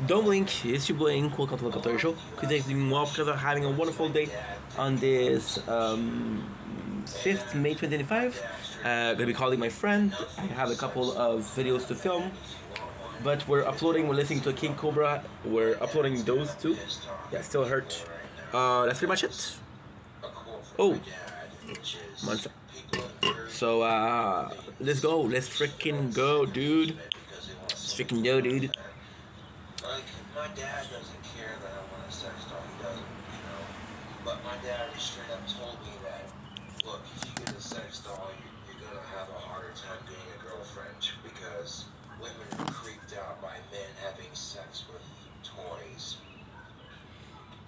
Don't blink, it's your boy Cool Control Control Show. Good evening, well, because I'm having a wonderful day on this 5th May 2025. Gonna be calling my friend. I have a couple of videos to film, but we're listening to King Cobra. We're uploading those two. Yeah, still hurt. That's pretty much it. Oh, monster. So, let's go. Let's freaking go, dude. Let's freaking go, dude. Like, my dad doesn't care that I want a sex doll. He doesn't, you know. But my dad straight up told me that, look, if you get a sex doll, you're going to have a harder time getting a girlfriend because women are creeped out by men having sex with toys.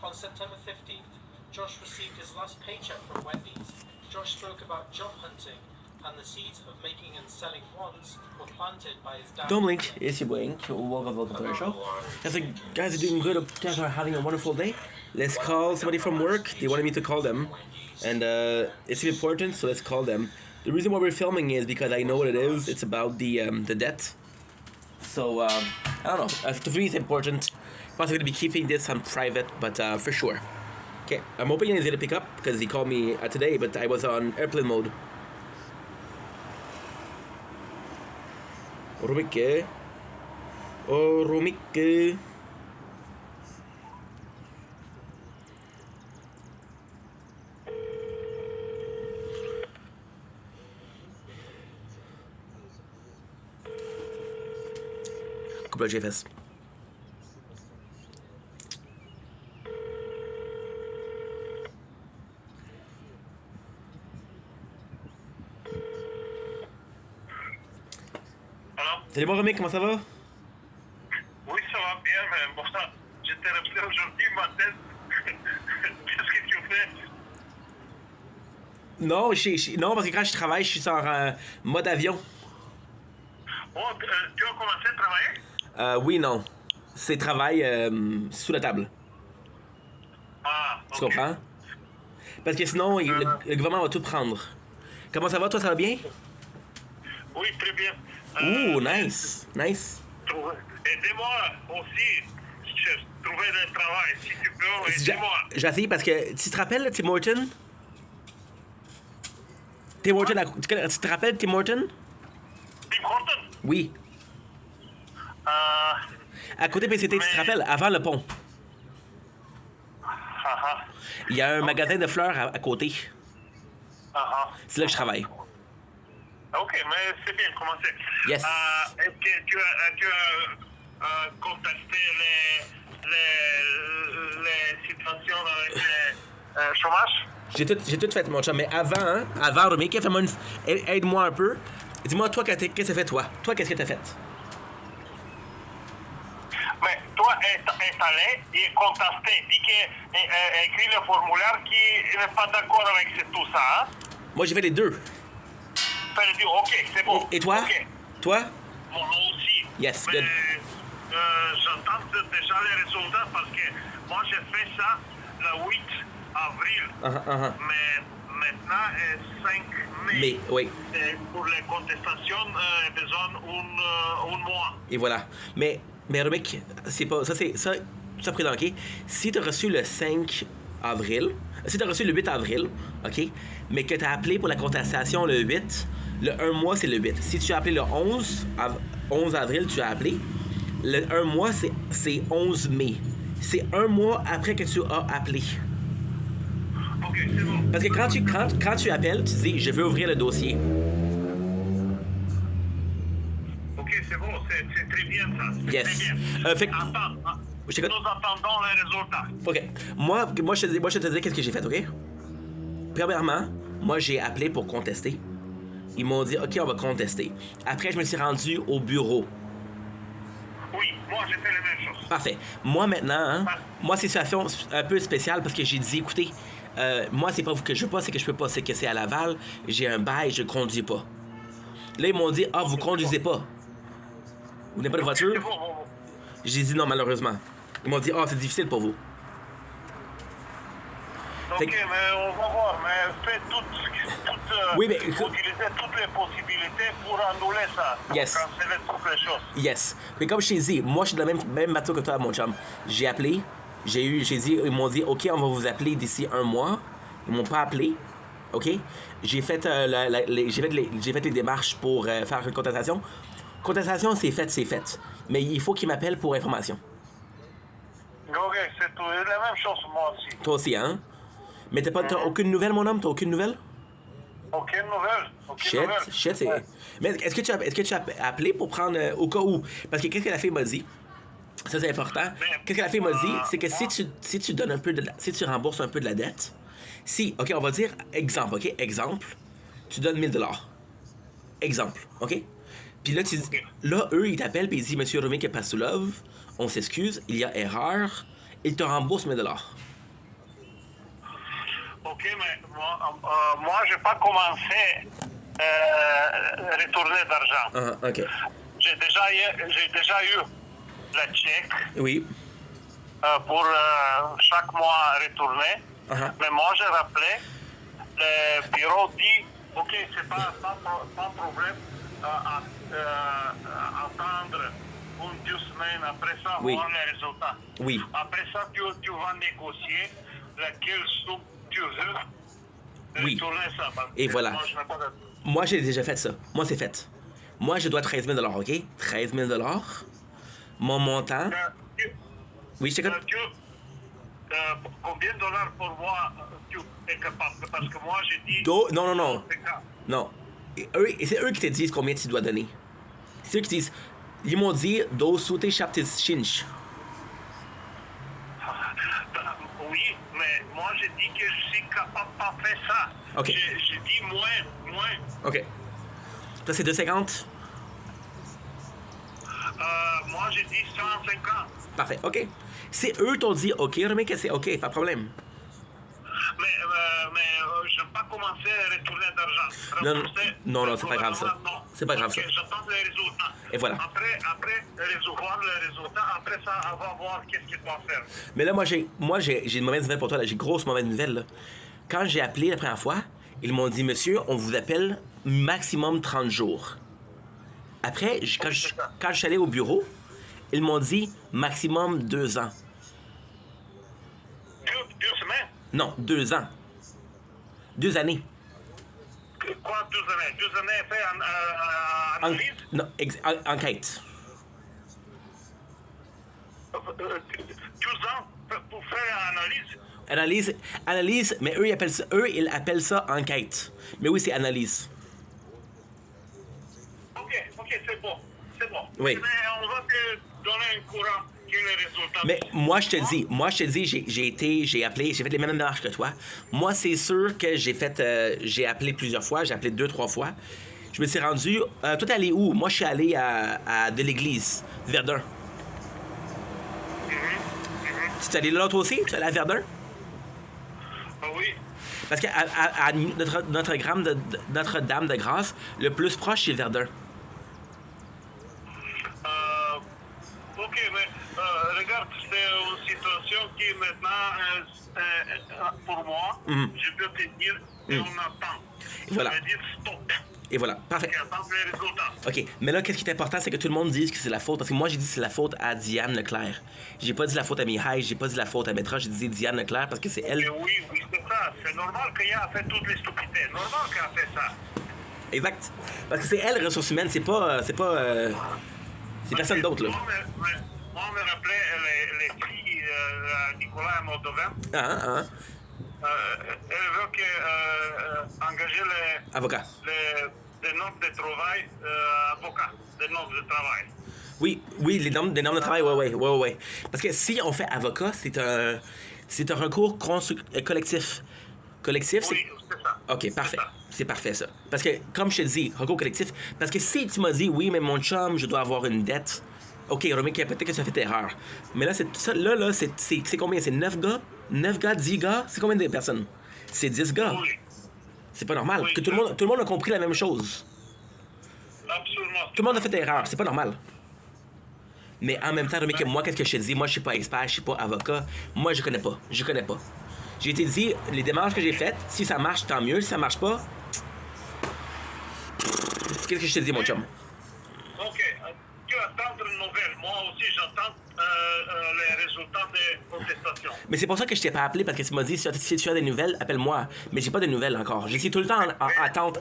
On September 15th, Josh received his last paycheck from Wendy's. Josh spoke about job hunting, and the seeds of making and selling wands were planted by his dad. Don't blink, it's your boy. Welcome to our show. Guys are doing good. Guys are having a wonderful day. Let's call somebody from work. They wanted me to call them, and it's important, so let's call them. The reason why we're filming is because I know what it is. It's about the debt. So I don't know. To me, it's important. I'm also gonna be keeping this on private, but for sure. Okay, I'm hoping he's gonna pick up because he called me today, but I was on airplane mode. Romike. Oh, Romike. Couple de GFS. Salut mon Romic, comment ça va? Oui, ça va bien, mais bon, j'étais resté aujourd'hui, ma tête. Qu'est-ce que tu fais? Non, non, parce que quand je travaille, je suis sur mode avion. Oh, tu as commencé à travailler? Oui, non. C'est travail sous la table. Ah, ok. Tu comprends? Parce que sinon, le gouvernement va tout prendre. Comment ça va? Toi, ça va bien? Oui, très bien. Ouh, nice. Nice. Aidez-moi aussi. Je trouver du travail, si tu peux, aidez-moi. J'essaie parce que tu te rappelles Tim Horton? Tim Horton, tu te rappelles Tim Horton? Tim Horton? Oui. À côté PCT, tu te rappelles? Avant le pont. Il y a un magasin de fleurs à côté. C'est là que je travaille. Ok, mais c'est bien commencé. Yes. Est-ce que tu as contesté les situations avec le chômage? J'ai tout fait, mon chum. Mais avant, Romique, aide-moi un peu. Dis-moi, toi, qu'est-ce que t'as fait, toi? Toi, qu'est-ce que t'as fait? Mais toi, est allé et contesté, dit que écrit le formulaire qui n'est pas d'accord avec tout ça, hein? Moi, j'ai fait les deux. T'as dit, ok, c'est bon. Et toi? Okay. Toi? Moi aussi. Yes, mais, good. j'attends déjà les résultats parce que moi, j'ai fait ça le 8 avril. Mais maintenant, 5 mai. Mais, oui. Et pour les contestations, besoin un mois. Et voilà. Mais Romique, c'est pas... Ça pris dans OK? Si t'as reçu le 5 avril... Si t'as reçu le 8 avril, OK? Mais que t'as appelé pour la contestation le 8... Le 1 mois, c'est le 8. Si tu as appelé le 11 avril, tu as appelé. Le 1 mois, c'est 11 mai. C'est un mois après que tu as appelé. OK, c'est bon. Parce que quand tu appelles, tu dis « Je veux ouvrir le dossier ». OK, c'est bon. C'est très bien, ça. Yes. Très bien. Fait que... Attends. Je t'écoute. Nous attendons les résultats. OK. Moi, je te dis qu'est-ce que j'ai fait, OK? Premièrement, moi, j'ai appelé pour contester. Ils m'ont dit, OK, on va contester. Après, je me suis rendu au bureau. Oui, moi, j'ai fait la même chose. Parfait. Moi, maintenant, moi, c'est une situation un peu spéciale parce que j'ai dit, écoutez, moi, c'est pas vous que je veux pas, c'est que je peux pas. C'est que c'est à Laval, j'ai un bail, je conduis pas. Là, ils m'ont dit, vous conduisez pas. Vous n'avez pas de voiture? C'est bon. J'ai dit non, malheureusement. Ils m'ont dit, c'est difficile pour vous. Fait Ok, que- mais on va voir. Mais fais Oui, mais- utiliser toutes les possibilités pour annuler ça. Pour Yes. canceller toutes les choses. Yes. Mais comme je t'ai dit, moi, je suis de la même bateau que toi, mon chum. J'ai appelé, ils m'ont dit, OK, on va vous appeler d'ici 1 mois. Ils m'ont pas appelé. OK? J'ai fait, j'ai fait les démarches pour faire une contestation. Contestation, c'est fait. Mais il faut qu'ils m'appellent pour information. Ok, c'est tout. La même chose, moi aussi. Toi aussi, hein? Mais t'as aucune nouvelle, mon homme? T'as aucune nouvelle? Aucune nouvelle. Aucune nouvelle. Shit, c'est... Ouais. Mais est-ce que tu as appelé pour prendre au cas où? Parce que qu'est-ce que la fille m'a dit? Ça, c'est important. Qu'est-ce que la fille m'a dit? C'est que si tu donnes un peu si tu rembourses un peu de la dette, si, OK, on va dire exemple, OK? Exemple, tu donnes 1000 $. Exemple, OK? Puis là, là, eux, ils t'appellent et ils disent, Monsieur Romé Pastoulov, on s'excuse, il y a erreur, ils te remboursent 1000 $. Ok, mais moi j'ai pas commencé à retourner d'argent. Ah, OK. J'ai déjà eu le chèque Oui. pour chaque mois retourner. Uh-huh. Mais moi j'ai rappelé, le bureau dit, ok, c'est pas problème attendre 1-2 semaines après ça, Oui. voir les résultats. Oui. Après ça, tu vas négocier laquelle somme tu veux Oui. retourner ça. Parce Et que voilà. Moi, je n'ai pas de... Moi, j'ai déjà fait ça. Moi, c'est fait. Moi, je dois 13 000 $, OK? 13 000 $. Mon montant... Oui, je t'écoute. Combien de dollars pour moi tu es capable? Parce que moi, j'ai dit... Non. C'est ça. Non. Et c'est eux qui te disent combien tu dois donner. C'est eux qui disent... Ils m'ont dit, do sute chaptis chinch. Oui, mais moi, j'ai dit que je suis capable de pas faire ça. Ok. J'ai dit moins. OK. Ça, c'est 250. Moi, j'ai dit 150. Parfait. OK. Si eux t'ont dit OK, remets que c'est OK, pas de problème. Mais je n'ai pas commencé à retourner d'argent. Non, Rembourser non, le c'est pas grave, ça. gouvernement, non. C'est pas grave, ça. Ok, j'attends les résultats. Et voilà. Après, voir les résultats, après ça, on va voir qu'est-ce qu'il doit faire. Mais là, moi, j'ai une mauvaise nouvelle pour toi. Là. J'ai une grosse mauvaise nouvelle. Là. Quand j'ai appelé la première fois, ils m'ont dit, monsieur, on vous appelle maximum 30 jours. Après, quand je suis allé au bureau, ils m'ont dit maximum 2 ans. 2 semaines? Non, 2 ans. 2 années. Quoi, 2 années? 2 années fait en analyse? Non, enquête. 12 ans pour faire analyse? Analyse, mais eux, ils appellent ça enquête. Mais oui, c'est analyse. Ok, c'est bon. Oui. Mais on va te donner un courant. Quel est le résultat? Mais moi, je te dis, j'ai appelé, j'ai fait les mêmes démarches que toi. Moi, c'est sûr que j'ai appelé plusieurs fois, j'ai appelé 2-3 fois. Je me suis rendu. Toi, t'es allé où? Moi, je suis allé à de l'église, Verdun. Tu es allé là, toi aussi? Tu es allé à Verdun? Oui. Parce que à Notre-Dame de Grâce, le plus proche, c'est Verdun. Ok, mais regarde, c'est une situation qui maintenant, pour moi, je peux te dire qu'on attend. Et voilà. Je veux dire stop. Et voilà, parfait. Et attendre les résultats. OK, mais là, qu'est-ce qui est important, c'est que tout le monde dise que c'est la faute. Parce que moi, j'ai dit que c'est la faute à Diane Leclerc. J'ai pas dit la faute à Mihai, j'ai pas dit la faute à Metra, j'ai dit Diane Leclerc parce que c'est elle. Et oui, c'est ça. C'est normal qu'il ait fait toutes les stupidités. Normal qu'il a fait ça. Exact. Parce que c'est elle, les ressources humaines, c'est personne d'autre, là. Moi, me rappelais les filles, Nicolas Moldovin. Elle veut engager Avocat. les normes de travail, avocats, des normes de travail. Oui, des normes de travail, ouais. Parce que si on fait avocat, c'est un recours collectif. Collectif, c'est... Oui, c'est ça. OK, parfait. C'est parfait, ça. Parce que, comme je te dis, recours collectif, parce que si tu m'as dit, oui, mais mon chum, je dois avoir une dette, OK, Romain, peut-être que tu as fait erreur. Mais là, c'est combien? C'est 9 gars? 9 gars, 10 gars? C'est combien de personnes? C'est 10 gars. Oui, C'est pas normal. Oui. Que tout le monde a compris la même chose. absolument. Tout le monde a fait erreur. C'est pas normal. Mais en même temps, Romain, moi, qu'est-ce que je te dis? Moi, je suis pas expert, je suis pas avocat. Moi, je connais pas. J'ai été dit, les démarches que j'ai faites, si ça marche, tant mieux. Si ça marche pas, qu'est-ce que je te dis, mon chum? Ok, tu attends une nouvelle. Moi aussi, j'attends les résultats des contestations. Mais c'est pour ça que je t'ai pas appelé, parce que tu m'as dit, si tu as des nouvelles, appelle-moi. Mais j'ai pas de nouvelles encore. Je suis tout le temps en attente.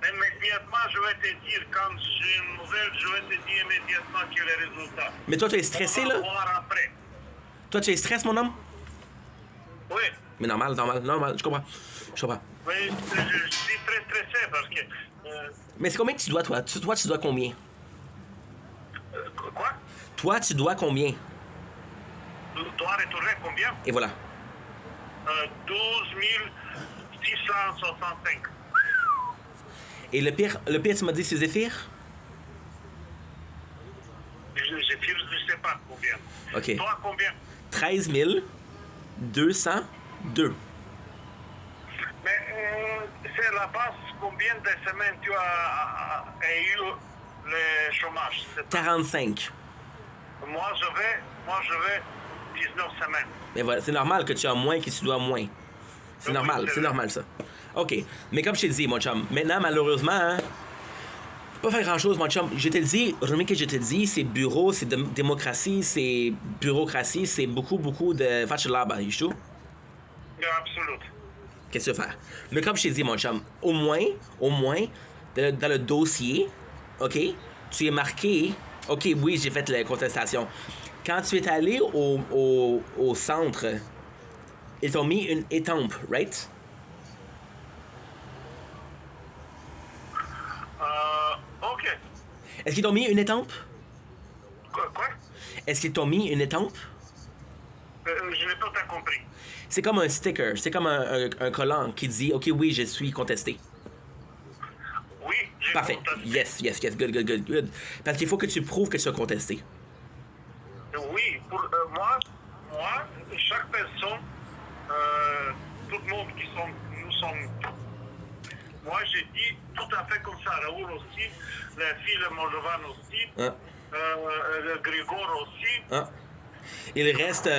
Immédiatement, je vais te dire, quand j'ai une nouvelle, je vais te dire immédiatement que les résultats. Mais toi, tu es stressé, On va là? voir après. Toi, tu es stressé, mon homme? Oui, Mais normal, je comprends. mais je suis très stressé parce que... Mais c'est combien que tu dois, toi? Toi, tu dois combien? quoi? Toi, tu dois combien? Tu dois retourner combien? Et voilà. 12 665. Et le pire, tu m'as dit, c'est Zéphyr? Je sais pas combien. OK. Toi, combien? 13 202. Mais c'est la base, combien de semaines tu as eu le chômage? 45. Moi, je vais 19 semaines. Mais voilà, c'est normal que tu as moins que tu dois moins. C'est normal ça. OK. Mais comme je t'ai dit, mon chum, maintenant, malheureusement, hein, pas faire grand-chose, mon chum. Je te le dis, Romy, que je te dis, c'est bureau, c'est démocratie, c'est bureaucratie, c'est beaucoup de facilable, you know? Absolument. Qu'est-ce que tu veux faire? Mais comme je t'ai dit, mon chum, au moins, dans le dossier, OK, tu es marqué, OK, oui, j'ai fait la contestation. Quand tu es allé au centre, ils t'ont mis une étampe, right? OK. Est-ce qu'ils t'ont mis une étampe? Quoi? Est-ce qu'ils t'ont mis une étampe? Je n'ai pas compris. C'est comme un sticker, c'est comme un collant qui dit, OK, oui, je suis contesté. Oui, j'ai Parfait. contesté. Yes. Good. Parce qu'il faut que tu prouves que tu as contesté. Oui, pour moi, chaque personne, tout le monde nous sommes. Moi, j'ai dit tout à fait comme ça. Raoul aussi, la fille de Moldovan aussi, Hein? le Grigor aussi. Hein? Il reste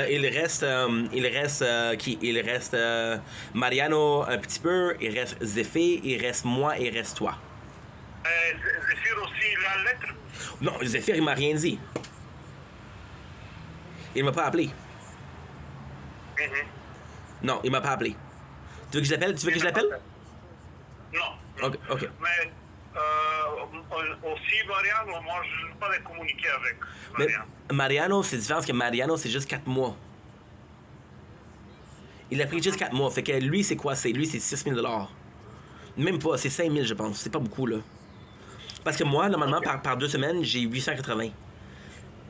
Mariano un petit peu, il reste Zéphyr, il reste moi, il reste toi. Zéphyr aussi la lettre. Non, Zéphyr, il m'a rien dit. Il m'a pas appelé. Non, il m'a pas appelé. Tu veux que je l'appelle? Non. OK. Mais aussi, Mariano, moi, je ne peux pas les communiquer avec Mais Mariano. Mariano, c'est différent parce que Mariano, c'est juste 4 mois. Il a pris juste 4 mois. Fait que lui, c'est quoi? Lui, c'est 6 000 $. Même pas, c'est 5 000, je pense. C'est pas beaucoup, là. Parce que moi, normalement, par 2 semaines, j'ai 880.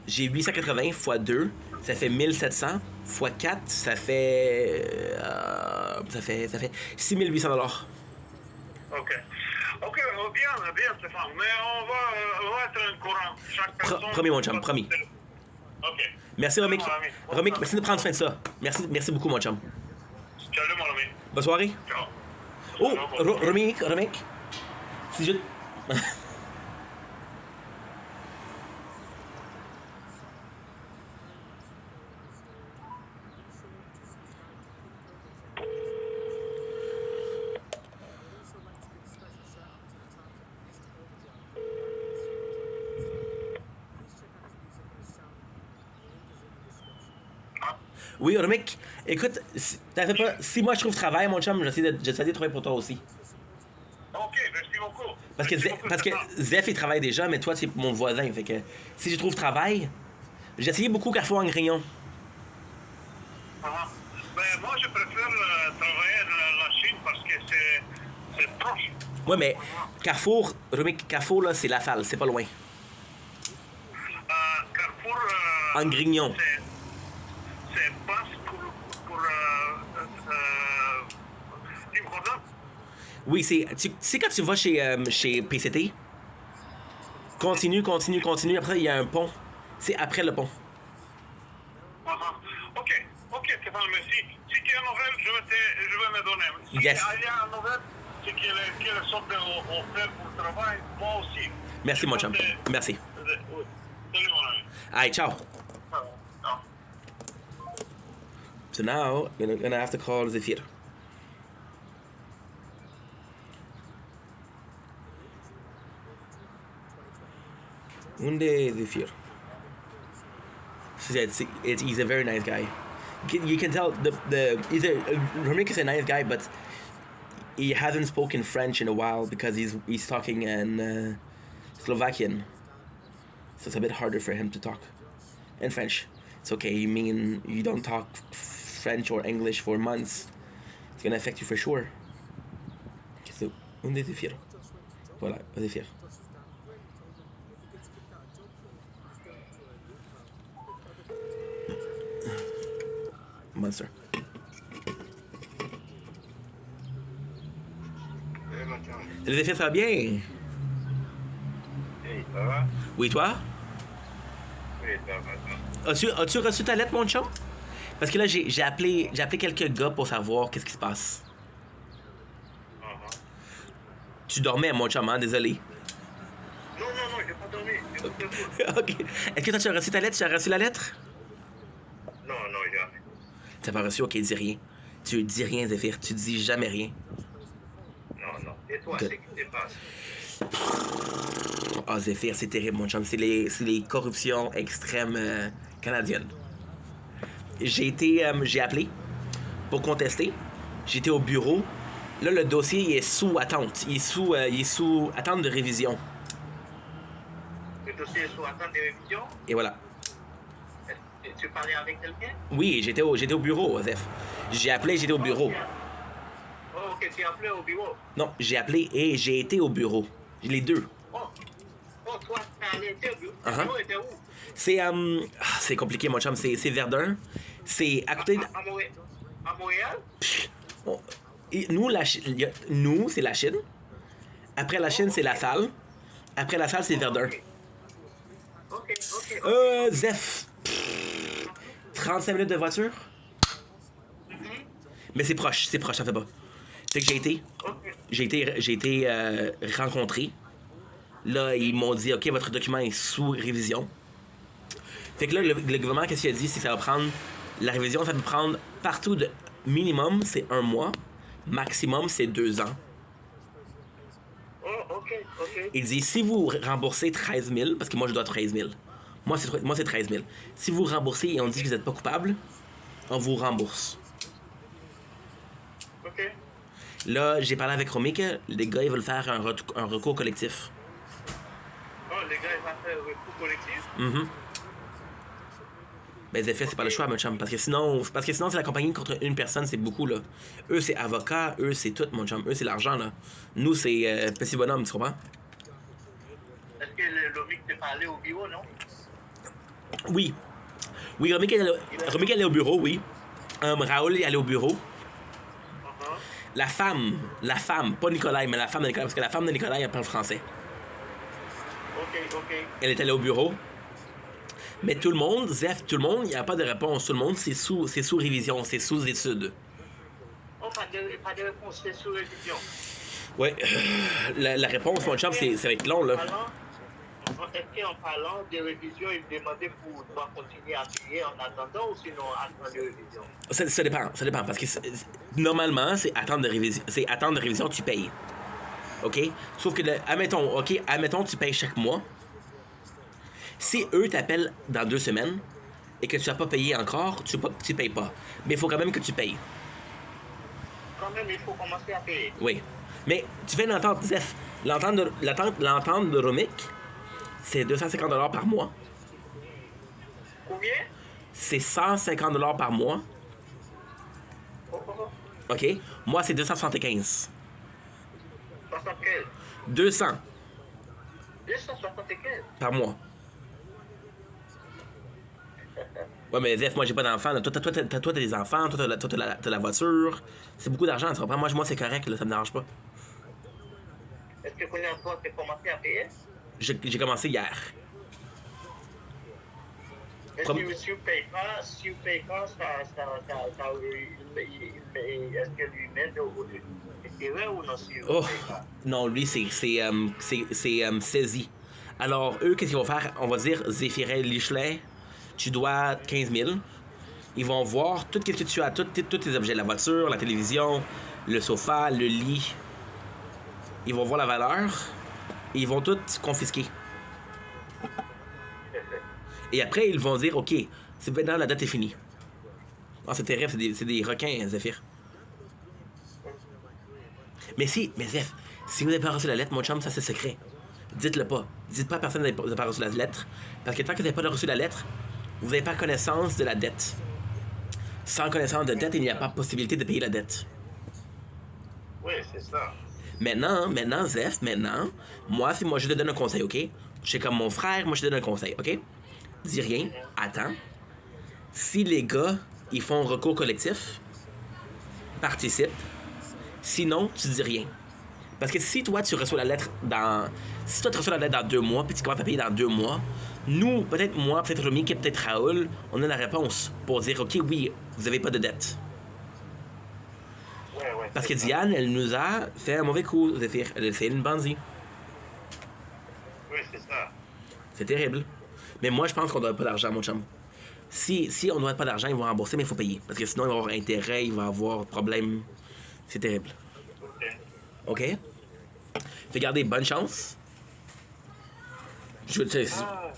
J'ai 880 x 2, ça fait 1700. x 4, ça fait 6 800 $. OK, bien, Stéphane. Mais on va être en courant. Chaque personne... Promis, mon chum, promis. OK. Merci, Romic. Mon ami. Romic, merci de prendre soin de ça. Merci beaucoup, mon chum. Salut, mon ami. Bonne soirée. Ciao. Oh, Ciao, Romic. Si je... Oui, Romic, écoute, si moi je trouve travail, mon chum, j'essaie de trouver pour toi aussi. OK, merci beaucoup. Parce que Stéphane. Zef, il travaille déjà, mais toi, tu es mon voisin. Fait que si je trouve travail, j'ai essayé beaucoup Carrefour en Grignon. Mais moi, je préfère travailler dans la Chine parce que c'est proche. Ouais, mais Carrefour, Romic, Carrefour, là, c'est la falle, c'est pas loin. Carrefour... En Grignon. C'est passe pour Tim Hortons. Oui, tu sais quand tu vas chez PCT, continue, après il y a un pont. C'est après le pont. OK, Stéphane, merci. Si tu as une nouvelle, je vais me donner. Si Yes. il y a une nouvelle, c'est quelle sorte d'offre pour le travail, moi aussi. Merci, mon chum. Merci. Oui. Salut, mon ami. Allez, ciao. Ciao. So now, I'm gonna have to call Zephyr. Unde Zephyr? He's a very nice guy. You can tell Romik is a nice guy, but he hasn't spoken French in a while because he's talking in Slovakian. So it's a bit harder for him to talk in French. It's okay, you mean you don't talk French or English for months. It's gonna affect you for sure. Okay, so, unde Zephyr? Voilà, Zephyr. Monster. Salut Zephyr, ça va bien? Hey, ça va? Oui, toi? Oui, ça va. As-tu reçu ta lettre, mon chum? Parce que là, j'ai appelé quelques gars pour savoir qu'est-ce qui se passe. Tu dormais, mon chum, hein? Désolé. Non, j'ai pas dormi. Ok. Est-ce que toi, tu as reçu ta lettre? Tu as reçu la lettre? Non, jamais. T'as pas reçu? Ok, dis rien. Tu dis rien, Zephyr. Tu dis jamais rien. Non. Et toi, Ok. c'est qui te passe? Ah, Zephyr, c'est terrible, mon chum. C'est les corruptions extrêmes canadiennes. J'ai appelé pour contester. J'étais au bureau. Là, le dossier est sous attente. Il est sous attente de révision. Le dossier est sous attente de révision? Et voilà. Tu parlais avec quelqu'un? Oui, j'étais au bureau, Zeph. J'ai appelé, j'étais au bureau. Oh, ok, tu as appelé au bureau. Non, j'ai appelé et j'ai été au bureau. Les deux. Oh, toi, tu allé au bureau. Le Uh-huh. bureau était où? C'est compliqué, mon chum. C'est Verdun. C'est à côté de... À Montréal? Nous, c'est la Chine. Après la Chine, c'est la Salle. Après la Salle, c'est Verdun. Ok. Zeph. 35 minutes de voiture. Mais c'est proche, ça fait pas. Fait que j'ai été rencontré. Là, ils m'ont dit, OK, votre document est sous révision. Fait que là, le gouvernement, qu'est-ce qu'il a dit, c'est que ça va prendre... La révision, ça peut prendre partout de... Minimum, c'est 1 mois. Maximum, c'est 2 ans. Oh, ok. Il dit, si vous remboursez 13 000, parce que moi, je dois 13 000. Moi, c'est 13 000. Si vous remboursez et on dit que vous n'êtes pas coupable, on vous rembourse. Ok. Là, j'ai parlé avec Romik, les gars, ils veulent faire un recours collectif. Oh, les gars, ils vont faire un recours collectif? Ben, Zephyr, c'est pas le choix, mon chum. Parce que sinon, c'est la compagnie contre une personne, c'est beaucoup, là. Eux, c'est avocat, eux, c'est tout, mon chum. Eux, c'est l'argent, là. Nous, c'est petit bonhomme, tu comprends? Est-ce que le Romik t'a parlé au bureau, non? Oui. Oui, Romik est allé au bureau, oui. Raoul est allé au bureau. La femme, pas Nicolas, mais la femme de Nicolas, parce que la femme de Nicolas, elle parle français. Ok. Elle est allée au bureau. Mais tout le monde, Zeph, il n'y a pas de réponse. Tout le monde, c'est sous révision, c'est sous étude. Oh, pas de réponse, c'est sous révision. Ouais. La réponse, mon chum, ça va être long, là. Est-ce qu'en parlant de révision, il me demandait pour pouvoir continuer à payer en attendant ou sinon attendre de révision? Ça dépend, parce que normalement, c'est attendre de révision, tu payes. OK? Sauf que, admettons, tu payes chaque mois. Si eux t'appellent dans 2 semaines et que tu n'as pas payé encore, tu payes pas. Mais il faut quand même que tu payes. Quand même, il faut commencer à payer. Oui. Mais tu fais une entente, Zeph. L'entente de Romik, c'est 250$ par mois. Combien? C'est 150$ par mois. OK? Moi, c'est 275. 75. 200 275. par mois. Ouais, mais Zeph, moi, j'ai pas d'enfants. Toi, t'as des enfants. Toi, t'as la voiture. C'est beaucoup d'argent, tu comprends? Moi, c'est correct, là, ça me dérange pas. Est-ce que combien de fois tu as commencé à payer? J'ai commencé hier. Est-ce que si vous ne payez pas, est-ce que lui met intérêt ou non si vous Oh, ne payez pas? non, lui, c'est saisi. Alors, eux, qu'est-ce qu'ils vont faire? On va dire, Zéphirin Lichelet, tu dois 15 000. Ils vont voir tout ce que tu as, tous tes objets, la voiture, la télévision, le sofa, le lit. Ils vont voir la valeur et ils vont tout confisquer. Et après, ils vont dire, OK, c'est maintenant la date est finie. Oh, c'est terrible, c'est des requins, Zephyr. Mais Zeph, si vous n'avez pas reçu la lettre, mon chum, ça c'est secret. Dites-le pas. Dites pas à personne que vous n'avez pas reçu la lettre. Parce que tant que vous n'avez pas reçu la lettre, vous n'avez pas connaissance de la dette. Sans connaissance de dette, il n'y a pas possibilité de payer la dette. Oui, c'est ça. Maintenant, Zeph, moi, si moi je te donne un conseil, OK? Je suis comme mon frère, moi je te donne un conseil, OK? Dis rien, attends. Si les gars, ils font recours collectif, participe. Sinon, tu dis rien. Parce que si toi, tu reçois la lettre dans... Si toi, tu reçois la lettre dans 2 mois, puis tu commences à payer dans 2 mois, nous, peut-être moi, peut-être Romy, peut-être Raoul, on a la réponse pour dire, OK, oui, vous n'avez pas de dette. Ouais, Parce que c'est ça. Diane, elle nous a fait un mauvais coup, Zéphyr. Elle a fait une bandit. Oui, c'est ça. C'est terrible. Mais moi, je pense qu'on doit pas d'argent, mon chum. Si on ne doit pas d'argent, ils vont rembourser, mais il faut payer. Parce que sinon, il va y avoir intérêt, il va y avoir problème. C'est terrible. OK. OK? Fait garder bonne chance.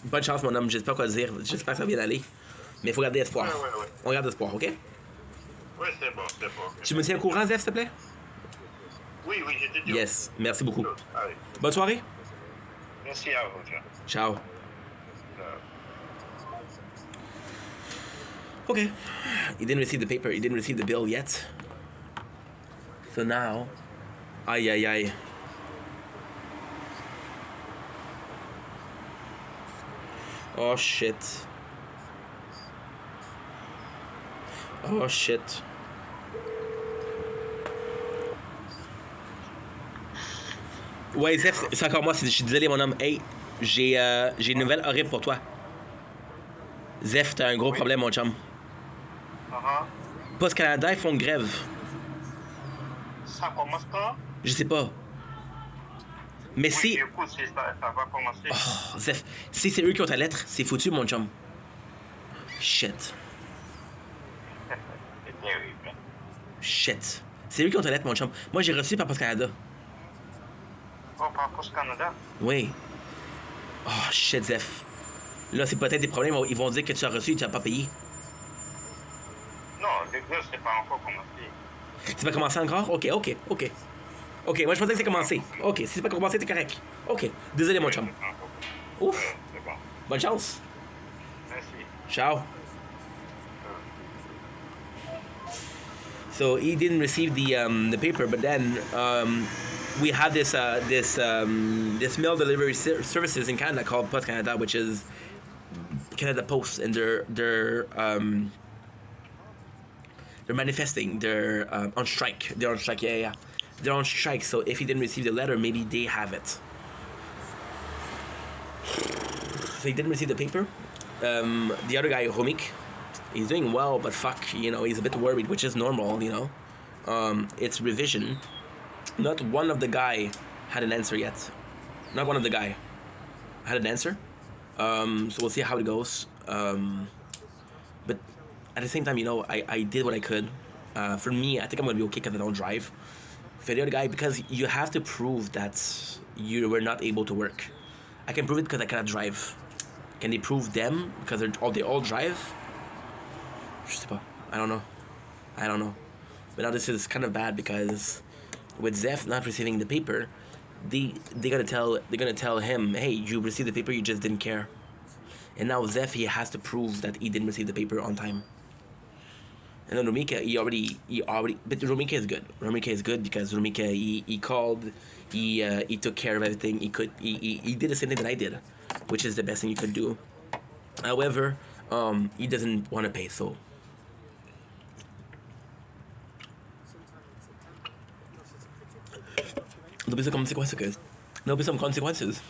Bonne chance, mon homme. Je sais pas quoi dire. J'espère que ça va bien aller. Mais il faut garder espoir. Ouais. On garde espoir, OK? Oui, c'est bon, c'est bon. Tu me tiens au courant, Zef, s'il te plaît? Oui, je te dis. Yes. Merci beaucoup. Allez. Bonne soirée. Merci à vous, Jean. Ciao. Okay. He didn't receive the paper. He didn't receive the bill yet. So now... Aïe, aïe, aïe. Oh, shit. Oh, shit. Ouais, Zef, c'est encore moi. Je suis désolé, mon homme. Hey, j'ai une nouvelle horrible pour toi. Zef, t'as un gros problème, mon chum. Post Canada, ils font grève. Ça commence quand? Je sais pas. Mais Oui, si... écoute, ça va commencer. Oh, Zef, si c'est eux qui ont ta lettre, c'est foutu, mon chum. Shit. C'est terrible. Shit. C'est eux qui ont ta lettre, mon chum. Moi, j'ai reçu par Post Canada. Oh, par Post Canada? Oui. Oh, shit, Zef. Là, c'est peut-être des problèmes. Ils vont dire que tu as reçu et tu n'as pas payé. Non, le grève, c'est pas encore commencé. Tu vas commencer encore? OK. OK, moi, je pensais que c'est commencé. OK, si c'est pas commencé, c'est correct. OK. Désolé, mon chum. Ouf. C'est bon. Bonne chance. Merci. Ciao. So he didn't receive the paper, but then we have this mail delivery services in Canada called Post Canada, which is Canada Post, and they're manifesting. They're on strike. They're on strike. Yeah. They're on strike. So if he didn't receive the letter, maybe they have it. So he didn't receive the paper. The other guy, Romik, he's doing well, but fuck, he's a bit worried, which is normal, It's revision. Not one of the guy had an answer yet. Not one of the guy had an answer. So we'll see how it goes. But at the same time, I did what I could. For me, I think I'm gonna be okay because I don't drive. For the other guy, because you have to prove that you were not able to work. I can prove it because I cannot drive. Can they prove them because they all drive? Je sais pas. I don't know. But now this is kind of bad because with Zeph not receiving the paper, they're gonna tell him, hey, you received the paper, you just didn't care. And now Zeph, he has to prove that he didn't receive the paper on time. And then Rumika, he already, but Rumika is good. Rumika is good because Rumika, he called, he took care of everything. He did the same thing that I did, which is the best thing you could do. However, he doesn't want to pay, so. There'll be some consequences, guys. There'll be some consequences.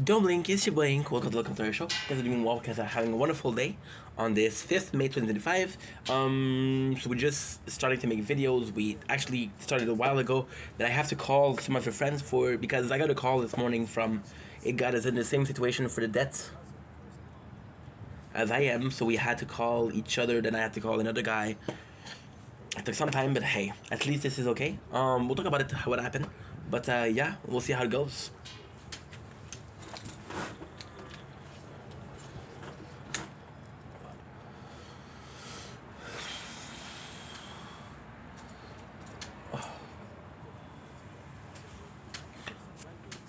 Don't blink, it's your boy Ink. Welcome to the show. Guys are doing well because I'm having a wonderful day on this 5th May 2025. So we're just starting to make videos. We actually started a while ago that I have to call some of your friends for because I got a call this morning from a guy that's in the same situation for the debt as I am. So we had to call each other, then I had to call another guy. It took some time, but hey, at least this is okay. We'll talk about it, what happened. But yeah, we'll see how it goes.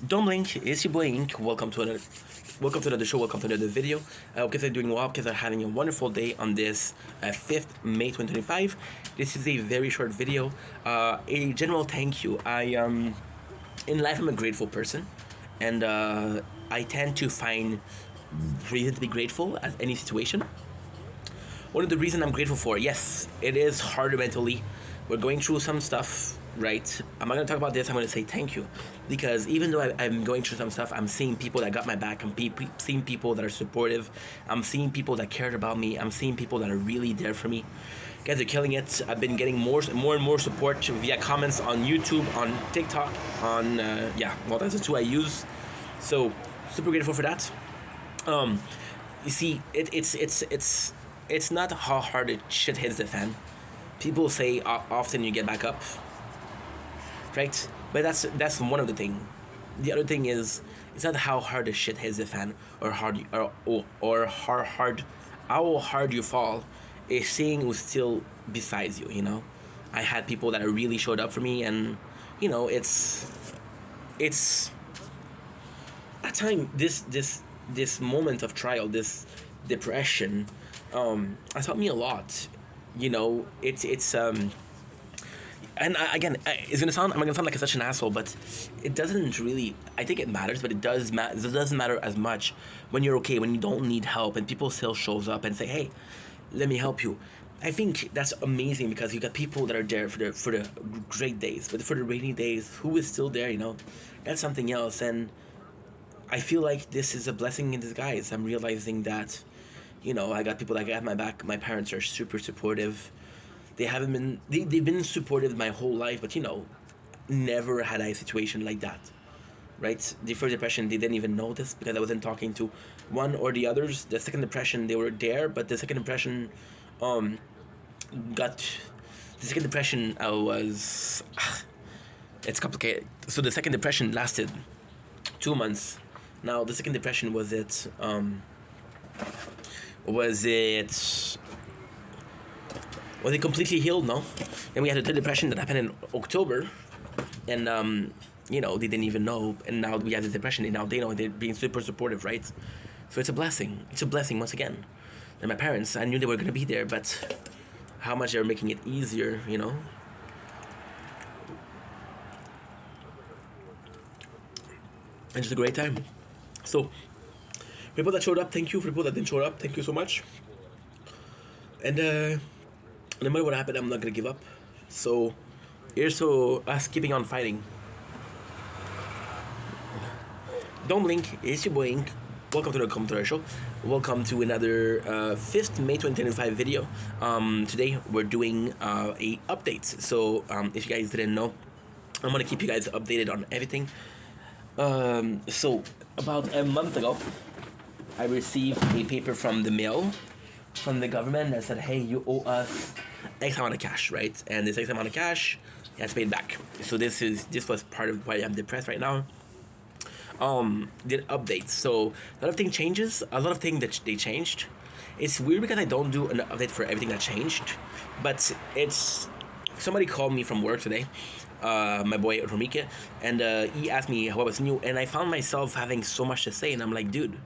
Don't blink, it's your boy Ink. Welcome to another show, welcome to another video. I hope you guys are doing well, because I'm having a wonderful day on this 5th May 2025. This is a very short video. A general thank you. In life I'm a grateful person, and I tend to find reason to be grateful at any situation. One of the reasons I'm grateful for, yes, it is harder mentally. We're going through some stuff, right? I'm not going to talk about this. I'm going to say thank you. Because even though I'm going through some stuff, I'm seeing people that got my back. I'm seeing people that are supportive. I'm seeing people that cared about me. I'm seeing people that are really there for me. You guys are killing it. I've been getting more and more support via comments on YouTube, on TikTok, on, well, that's the two I use. So, super grateful for that. You see, it's not how hard shit hits the fan. People say often you get back up, right? But that's one of the things. The other thing is, it's not how hard the shit hits the fan or how hard you fall. It's seeing who's still besides you. You know, I had people that really showed up for me, and you know, it's at time this moment of trial, this depression, has helped me a lot. You know, and again, I'm gonna sound like such an asshole, but it doesn't really. I think it matters, but it doesn't matter as much when you're okay, when you don't need help, and people still shows up and say, "Hey, let me help you." I think that's amazing because you got people that are there for the great days, but for the rainy days, who is still there? You know, that's something else, and I feel like this is a blessing in disguise. I'm realizing that. You know, I got people that got my back. My parents are super supportive. They've been supportive my whole life, but you know, never had I a situation like that, right? The first depression, they didn't even notice because I wasn't talking to one or the others. The second depression, they were there, but the second depression, I was, it's complicated. So the second depression lasted 2 months. Now the second depression was it completely healed? No. Then we had a third depression that happened in October, and you know, they didn't even know, and now we have the depression, and now they know, they're being super supportive, right? So it's a blessing. It's a blessing once again. And my parents, I knew they were gonna be there, but how much they were making it easier, you know. And just a great time. So, people that showed up, thank you. For people that didn't show up, thank you so much. And no matter what happened, I'm not gonna give up. So here's to us keeping on fighting. Don't blink, it's your boy Ink. Welcome to the commentary show. Welcome to another 5th May 2025 video. Today we're doing a update. So if you guys didn't know, I'm gonna keep you guys updated on everything. So about a month ago, I received a paper from the mail, from the government that said, hey, you owe us X amount of cash, right? And this X amount of cash, you have to pay it back. So this was part of why I'm depressed right now. Did updates. So a lot of things changes, a lot of things that they changed. It's weird because I don't do an update for everything that changed, but somebody called me from work today, my boy Romike, and he asked me what was new, and I found myself having so much to say, and I'm like, dude,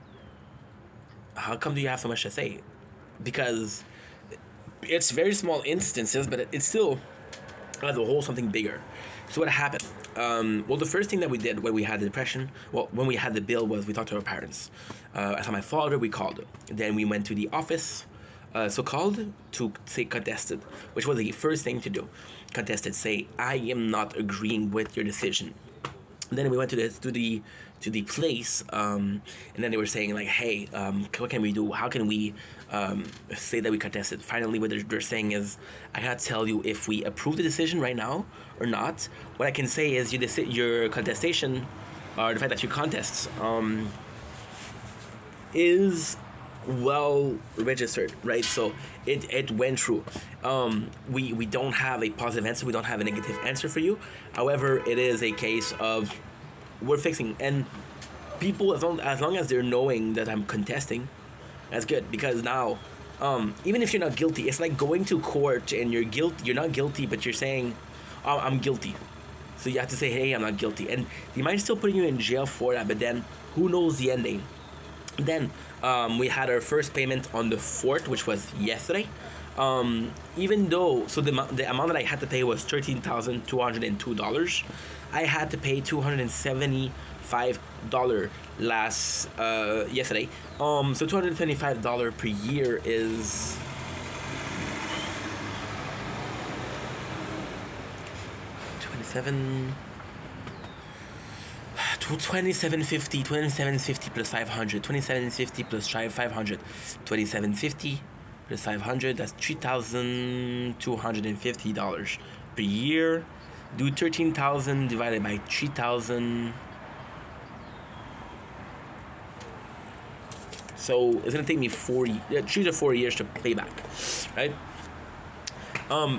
how come do you have so much to say? Because it's very small instances, but it's still as a whole something bigger. So what happened? Well, the first thing that we did when we had the depression, when we had the bill, was we talked to our parents. I saw my father, we called. Then we went to the office, called to say contested, which was the first thing to do. Contested, say, I am not agreeing with your decision. And then we went to the place, and then they were saying like, hey, what can we do? How can we say that we contested? Finally, what they're saying is, I gotta tell you if we approve the decision right now or not. What I can say is your contestation, or the fact that you contest, is well registered, right? So it went through. We don't have a positive answer, we don't have a negative answer for you. However, it is a case of we're fixing, and people, as long as they're knowing that I'm contesting, that's good, because now even if you're not guilty, it's like going to court and you're not guilty, but you're saying, oh, I'm guilty. So you have to say, hey, I'm not guilty, and they might still putting you in jail for that, but then who knows the ending. Then we had our first payment on the 4th, which was yesterday. Even though, so the amount that I had to pay was $13,202, I had to pay $275 yesterday. So $275 per year is 2750 plus 500, 2750 plus 500, 2750 plus 500, that's $3,250 per year. Do 13,000 divided by 3,000. So it's gonna take me 3 to 4 years to pay back, right?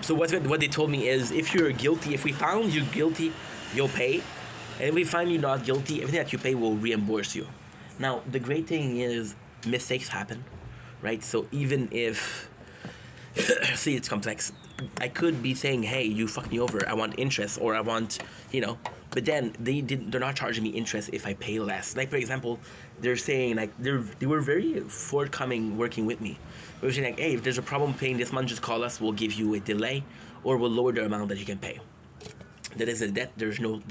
So what they told me is, if you're guilty, if we found you guilty, you'll pay. And if we find you not guilty, everything that you pay will reimburse you. Now, the great thing is, mistakes happen, right? So even if, see, it's complex. I could be saying, hey, you fucked me over, I want interest, or I want, but then they're not charging me interest if I pay less. Like, for example, they're saying, like, they were very forthcoming working with me. They were saying, like, hey, if there's a problem paying this month, just call us, we'll give you a delay, or we'll lower the amount that you can pay. That is a debt. There's no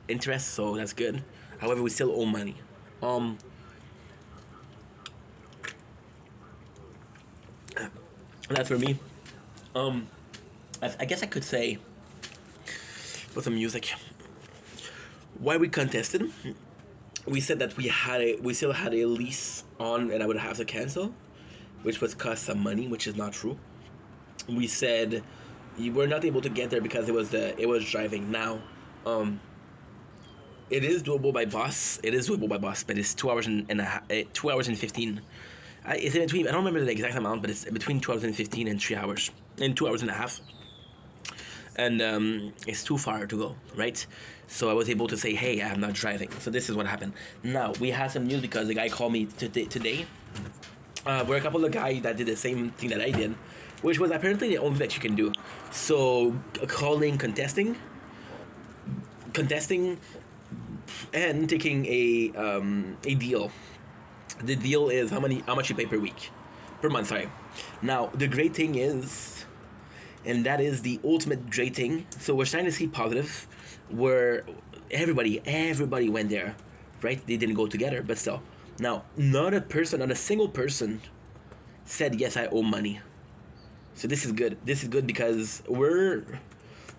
interest, so that's good. However, we still owe money. That's for me. I guess I could say, with some music, why we contested. We said that we still had a lease on, and I would have to cancel, which would cost some money, which is not true. We said you were not able to get there because it was driving. Now, it is doable by bus. It is doable by bus, but it's 2 hours and a half, 2 hours and 15. It's in between. I don't remember the exact amount, but it's between 2 hours and 15 and 3 hours, and 2 hours and a half. And it's too far to go, right? So I was able to say, hey, I'm not driving. So this is what happened. Now we had some news because the guy called me today. We're a couple of guys that did the same thing that I did, which was apparently the only thing that you can do. So calling, contesting, and taking a deal. The deal is how much you pay per month. Sorry. Now the great thing is, and that is the ultimate great thing. So we're starting to see positive, where everybody went there, right? They didn't go together, but still. Now, not a single person said, yes, I owe money. So this is good. This is good because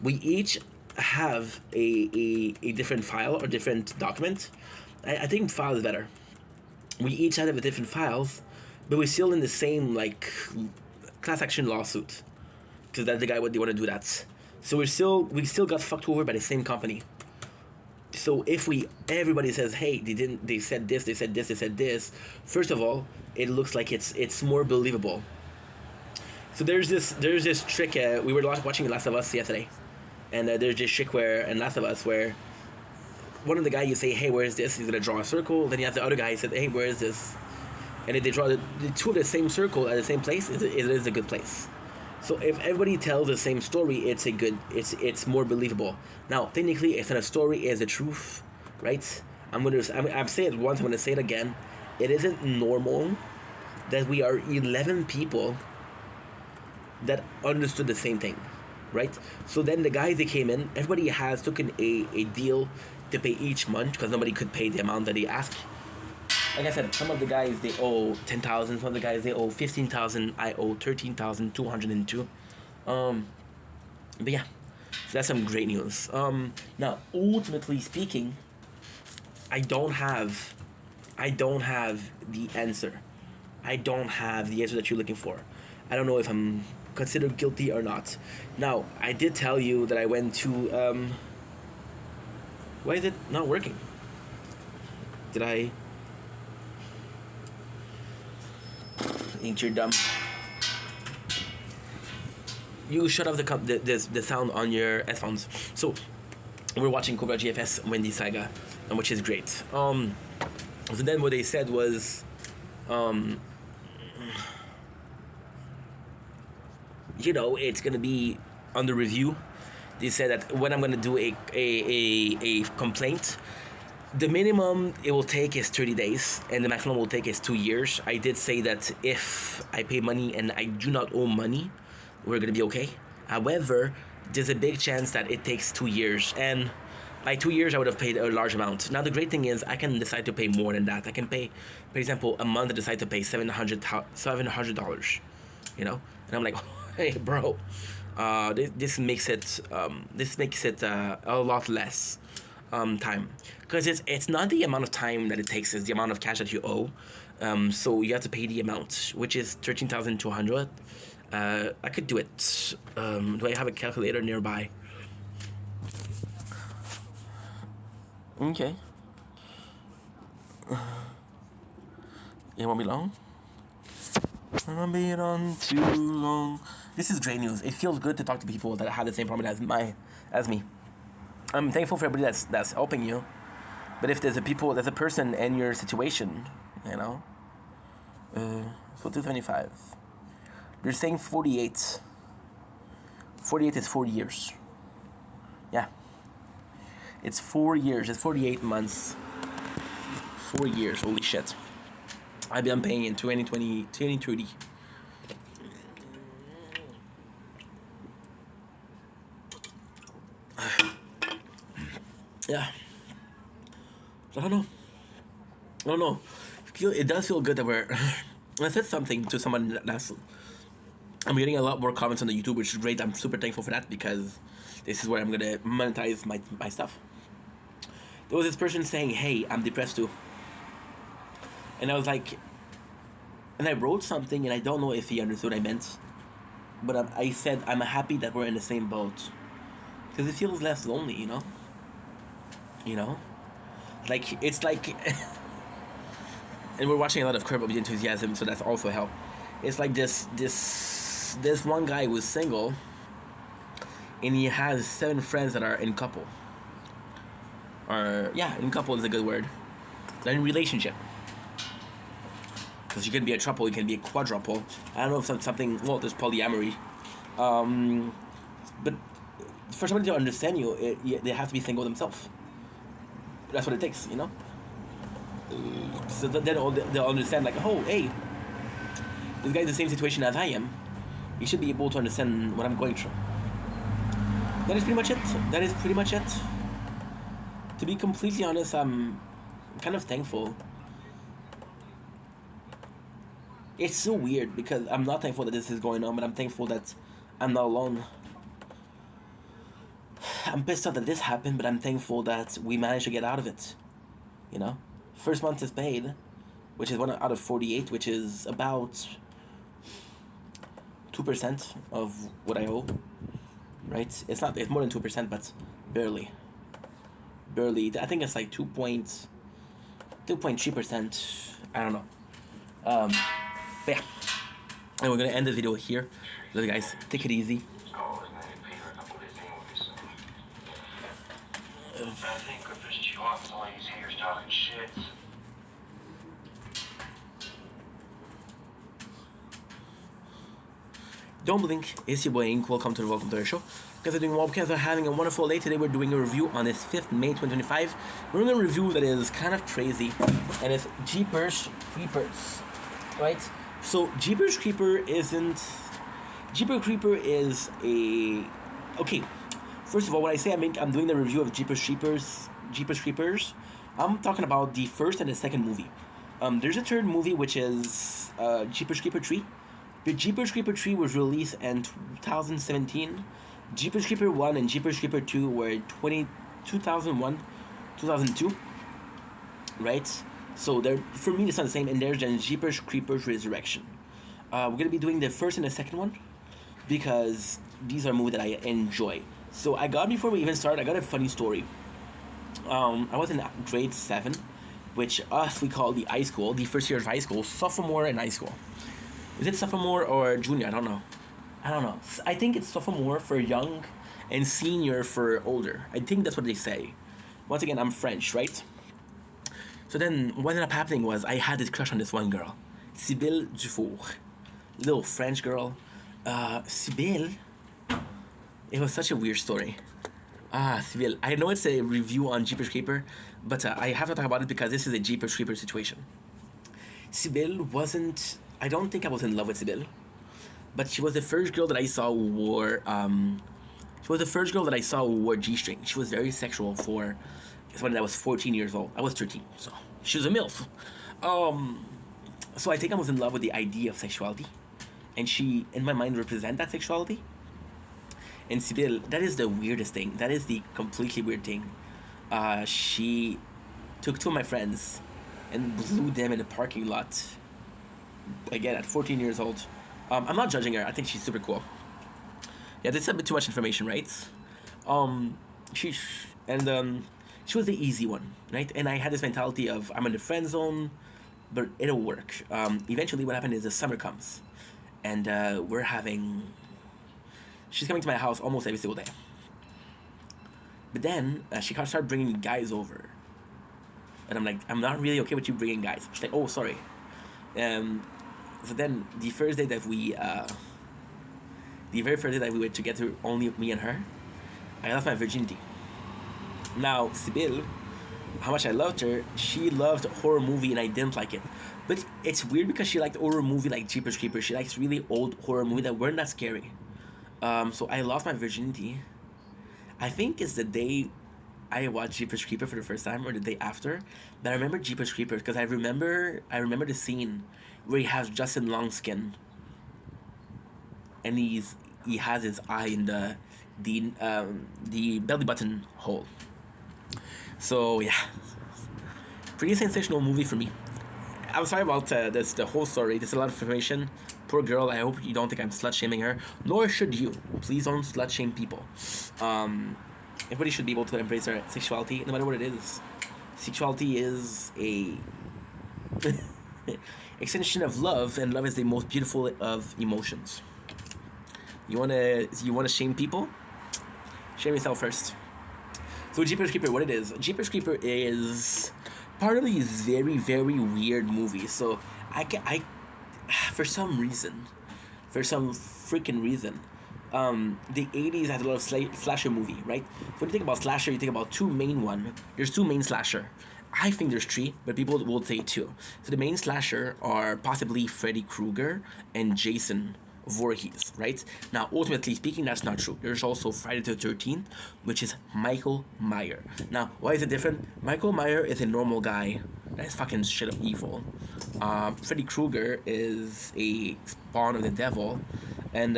we each have a different file or different document. I think file is better. We each have different files, but we're still in the same, like, class action lawsuit. Because that's the guy what they want to do that. So we still got fucked over by the same company. So if everybody says, hey, they said this. First of all, it looks like it's more believable. So there's this trick. We were watching Last of Us yesterday, and there's this trick in Last of Us where one of the guys, you say, hey, where is this? He's gonna draw a circle. Then you have the other guy, he said, hey, where is this? And if they draw the two of the same circle at the same place, it is a good place. So if everybody tells the same story, it's more believable. Now, technically, it's not a story, it's a truth, right? I'm saying it once, I'm gonna say it again. It isn't normal that we are 11 people that understood the same thing, right? So then the guys that came in, everybody took a deal to pay each month because nobody could pay the amount that they asked. Like I said, some of the guys, they owe 10,000. Some of the guys, they owe 15,000. I owe 13,202. But yeah, So that's some great news. Now, ultimately speaking, I don't have the answer. I don't have the answer that you're looking for. I don't know if I'm considered guilty or not. Now, I did tell you that I went to why is it not working? Did I? Ain't you dumb? You shut off the sound on your headphones. So we're watching Cobra GFS Wendy Saga, which is great. So then what they said was, you know, it's gonna be under review. They said that when I'm gonna do a complaint, the minimum it will take is 30 days, and the maximum will take is 2 years. I did say that if I pay money and I do not owe money, we're gonna be okay. However, there's a big chance that it takes 2 years, and by 2 years I would have paid a large amount. Now the great thing is I can decide to pay more than that. I can pay, for example, a month I decide to pay $700, you know, and I'm like, hey, bro, this makes it a lot less time, because it's not the amount of time that it takes, it's the amount of cash that you owe. So you have to pay the amount, which is 13,200. I could do it. Do I have a calculator nearby? Okay. It won't be long. It won't be on too long. This is great news. It feels good to talk to people that have the same problem as me. I'm thankful for everybody that's helping you. But if there's a person in your situation, you know. So 275. They're saying 48. 48 is 4 years. Yeah. It's 4 years. It's 48 months. 4 years. Holy shit. I've been paying in 2030. Yeah. I don't know. It does feel good that I said something to someone that's... I'm getting a lot more comments on the YouTube, which is great. I'm super thankful for that, because this is where I'm gonna monetize my stuff. There was this person saying, hey, I'm depressed too. And I was like... And I wrote something, and I don't know if he understood what I meant. But I said, I'm happy that we're in the same boat. Because it feels less lonely, you know? You know? Like, it's like... and we're watching a lot of Curb Your Enthusiasm, so that's also help. It's like this one guy who's single, and he has 7 friends that are in couple. Or, yeah, in couple is a good word. They're in relationship. Because you can be a triple, you can be a quadruple. I don't know if something, well, there's polyamory. But for somebody to understand you, they have to be single themselves. That's what it takes, you know? So then they'll understand, like, oh, hey, this guy's in the same situation as I am. He should be able to understand what I'm going through. That is pretty much it. To be completely honest, I'm kind of thankful. It's so weird, because I'm not thankful that this is going on, but I'm thankful that I'm not alone. I'm pissed off that this happened, but I'm thankful that we managed to get out of it. You know? First month is paid, which is 1 out of 48, which is about 2% of what I owe. Right? It's more than 2%, but barely. I think it's like 2.3%. I don't know. But yeah. And we're gonna end the video here. So guys, take it easy. I think we're pissing you off with all these haters talking shit. Don't blink, it's your boy Ink. Welcome to the show. Guys are doing well, because are having a wonderful day. Today we're doing a review on this 5th May 2025. We're doing a review that is kind of crazy, and it's Jeepers Creepers. Right? So Jeepers Creeper is a... Okay, first of all, when I say I'm doing the review of Jeepers Creepers, I'm talking about the first and the second movie. There's a third movie, which is Jeepers Creeper 3. The Jeepers Creeper 3 was released in 2017, Jeepers Creeper 1 and Jeepers Creeper 2 were 2001, 2002, right? So they're, for me, it's not the same. And there's then Jeepers Creepers Resurrection. We're gonna be doing the first and the second one because these are movies that I enjoy. So before we even started, I got a funny story. I was in grade 7, which we call the high school, the first year of high school, sophomore in high school. Is it sophomore or junior? I don't know. I think it's sophomore for young and senior for older. I think that's what they say. Once again, I'm French, right? So then what ended up happening was I had this crush on this one girl, Sibylle Dufour. Little French girl. Sibylle, it was such a weird story. Sibylle. I know it's a review on Jeepers Creeper, but I have to talk about it because this is a Jeepers Creeper situation. Sibylle wasn't... I don't think I was in love with Sibylle, but she was the first girl that I saw who wore... she was the first girl that I saw who wore G-string. She was very sexual for someone that was 14 years old. I was 13, so she was a MILF. So I think I was in love with the idea of sexuality, and she, in my mind, represent that sexuality. And Sibylle, that is the weirdest thing. That is the completely weird thing. She took 2 of my friends and blew them in a parking lot. Again, at 14 years old. I'm not judging her. I think she's super cool. Yeah, this is a bit too much information, right? She was the easy one, right? And I had this mentality of I'm in the friend zone, but it'll work. Eventually, what happened is the summer comes, and she's coming to my house almost every single day. But then she started bringing guys over, and I'm like, I'm not really okay with you bringing guys. She's like, oh, sorry. So then the very first day that we were together, only me and her, I lost my virginity. Now, Sibylle, how much I loved her, she loved horror movie and I didn't like it. But it's weird because she liked horror movie like Jeepers Creepers. She likes really old horror movie that weren't that scary. So I lost my virginity. I think it's the day I watched Jeepers Creeper for the first time, or the day after. But I remember Jeepers Creepers because I remember the scene where he has Justin Longskin, and he has his eye in the belly button hole. So yeah, pretty sensational movie for me. I'm sorry about the whole story. There's a lot of information. Poor girl. I hope you don't think I'm slut shaming her. Nor should you. Please don't slut shame people. Everybody should be able to embrace their sexuality, no matter what it is. Sexuality is a extension of love, and love is the most beautiful of emotions. You wanna shame people? Shame yourself first. So Jeepers Creeper, what it is? Jeepers Creeper is part of these very, very weird movies. So I for some freaking reason, the 80s had a lot of slasher movie, right? When you think about slasher, you think about there's 2 main slasher. I think there's 3, but people will say 2. So the main slasher are possibly Freddy Krueger and Jason Voorhees, right? Now, ultimately speaking, that's not true. There's also Friday the 13th, which is Michael Myers. Now, why is it different? Michael Myers is a normal guy that is fucking shit of evil. Freddy Krueger is a spawn of the devil, and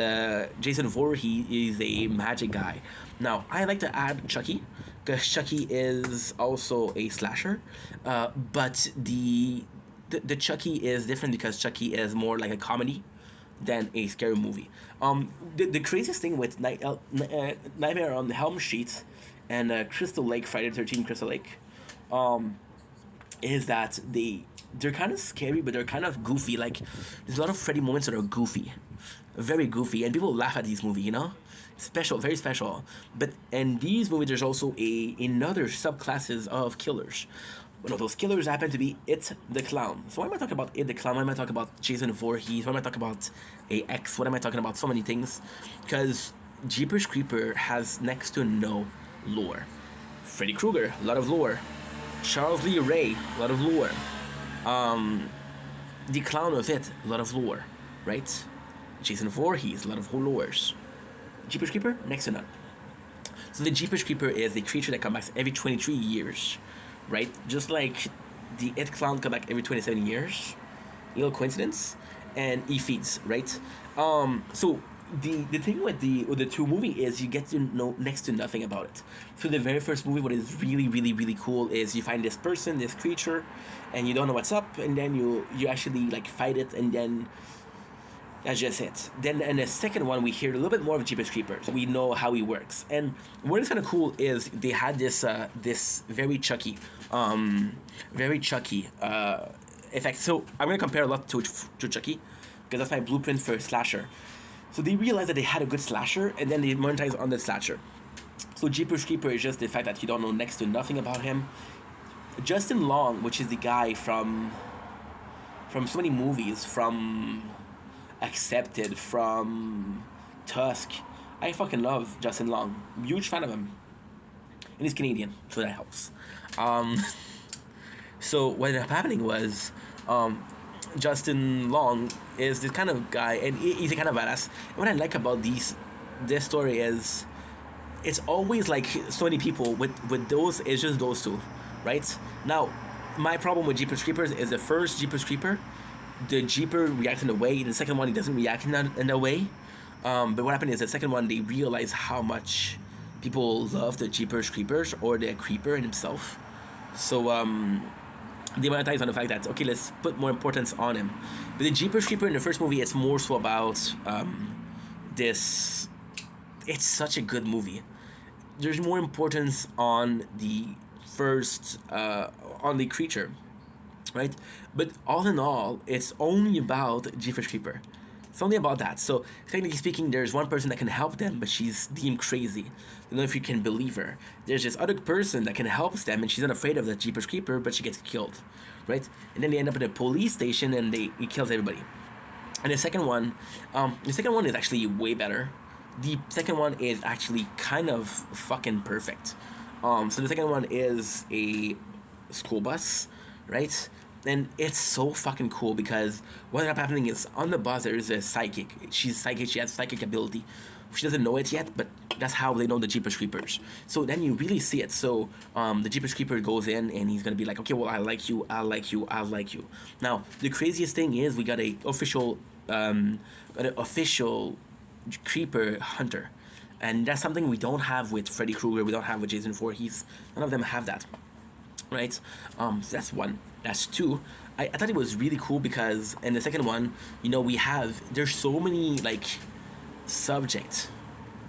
Jason Voorhees is a magic guy. Now, I like to add Chucky, because Chucky is also a slasher, but the Chucky is different because Chucky is more like a comedy than a scary movie. The craziest thing with Nightmare on Elm Street and Crystal Lake, Friday the 13th Crystal Lake, is that they're kind of scary, but they're kind of goofy. Like, there's a lot of Freddy moments that are goofy, very goofy, and people laugh at these movies, you know? Special, very special. But in these movies, there's also another subclasses of killers. One of those killers happen to be It the Clown. So why am I talking about It the Clown? Why am I talking about Jason Voorhees? Why am I talking about AX? What am I talking about? So many things. Because Jeepers Creeper has next to no lore. Freddy Krueger, a lot of lore. Charles Lee Ray, a lot of lore. The Clown of It, a lot of lore, right? Jason Voorhees, a lot of lores. Jeepers Creeper, next to none. So the Jeepers Creeper is a creature that comes back every 23 years. Right? Just like the It Clown come back every 27 years. You know, coincidence? And he feeds, right? So the thing with the two movie is you get to know next to nothing about it. So the very first movie, what is really cool is you find this person, this creature, and you don't know what's up, and then you actually like fight it, and then that's just it. Then in the second one, we hear a little bit more of Jeepers Creepers. We know how he works, and what is kind of cool is they had this this very Chucky effect. So I'm gonna compare a lot to Chucky, because that's my blueprint for slasher. So they realized that they had a good slasher, and then they monetized on the slasher. So Jeepers Creeper is just the fact that you don't know next to nothing about him. Justin Long, which is the guy from so many movies, from Accepted, from Tusk. I fucking love Justin Long. Huge fan of him. And he's Canadian, so that helps. So what ended up happening was Justin Long is this kind of guy, and he's a kind of badass. And what I like about this story is it's always like so many people with those, it's just those two, right? Now, my problem with Jeepers Creepers is the first Jeepers Creeper, the Jeeper reacts in a way, the second one he doesn't react in a way. But what happened is the second one, they realized how much people love the Jeepers Creepers or the Creeper in himself. So they monetize on the fact that, okay, let's put more importance on him. But the Jeepers Creeper in the first movie, it's more so about this. It's such a good movie. There's more importance on the first, on the creature, right? But all in all, it's only about Jeepers Creeper. It's only about that. So technically speaking, there's one person that can help them, but she's deemed crazy. I don't know if you can believe her. There's this other person that can help them, and she's not afraid of the Jeepers Creeper, but she gets killed, right? And then they end up at a police station, and he kills everybody. And the second one is actually way better. The second one is actually kind of fucking perfect. So the second one is a school bus, right? And it's so fucking cool because what ended up happening is on the bus there's a psychic. She's psychic, she has psychic ability. She doesn't know it yet, but that's how they know the Jeepers Creepers. So then you really see it. So the Jeepers Creeper goes in and he's gonna be like, okay, well, I like you. Now, the craziest thing is we got an official Creeper hunter. And that's something we don't have with Freddy Krueger, we don't have with Jason Voorhees. None of them have that, right? So that's one. That's two. I thought it was really cool because in the second one, there's so many like subjects.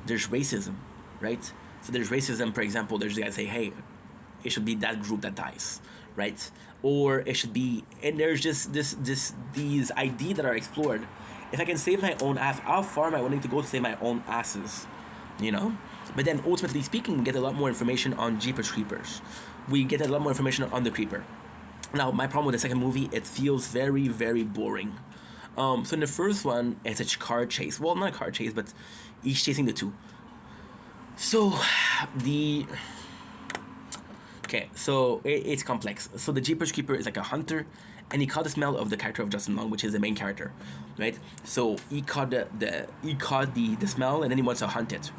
There's racism, right? So there's racism, for example, there's the guy say, hey, it should be that group that dies, right? Or it should be, and there's just these ideas that are explored. If I can save my own ass, how far am I willing to go to save my own asses? But then ultimately speaking, we get a lot more information on Jeepers Creepers. We get a lot more information on the Creeper. Now, my problem with the second movie, it feels very, very boring. So in the first one, it's a car chase. Well, not a car chase, but he's chasing the two. So it's complex. So the Jeepers Creeper is like a hunter, and he caught the smell of the character of Justin Long, which is the main character, right? So he caught the smell, and then he wants to hunt it.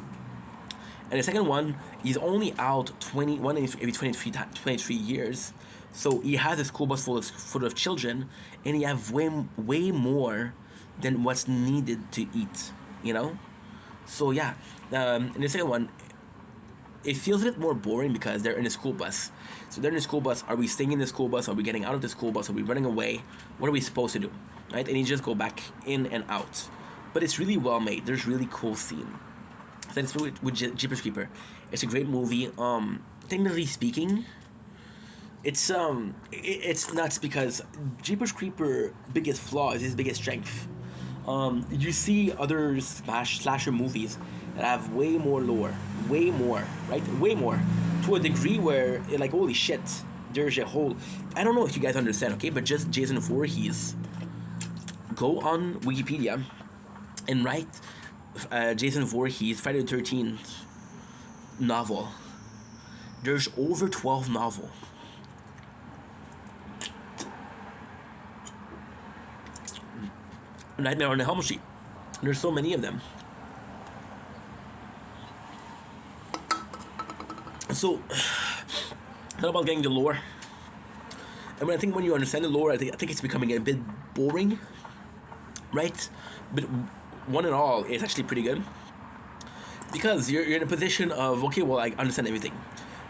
And the second one, he's only out every 23 years. So he has a school bus full of children, and he have way more than what's needed to eat, So yeah, in the second one, it feels a bit more boring because they're in a school bus. So they're in a school bus. Are we staying in the school bus? Are we getting out of the school bus? Are we running away? What are we supposed to do, right? And you just go back in and out. But it's really well made. There's really cool scene. So it's with Jeepers Creeper. It's a great movie. Technically speaking, it's nuts because Jeepers Creeper biggest flaw is his biggest strength. You see other slasher movies that have way more lore, way more, to a degree where you're like, holy shit, there's a whole. I don't know if you guys understand, okay, but just Jason Voorhees. Go on Wikipedia and write Jason Voorhees Friday the 13th novel. There's over 12 novels. Nightmare on Elm Street. There's so many of them. So, it's not about getting the lore. I mean, I think when you understand the lore, I think it's becoming a bit boring, right? But one and all, it's actually pretty good. Because you're in a position of, okay, well, I understand everything.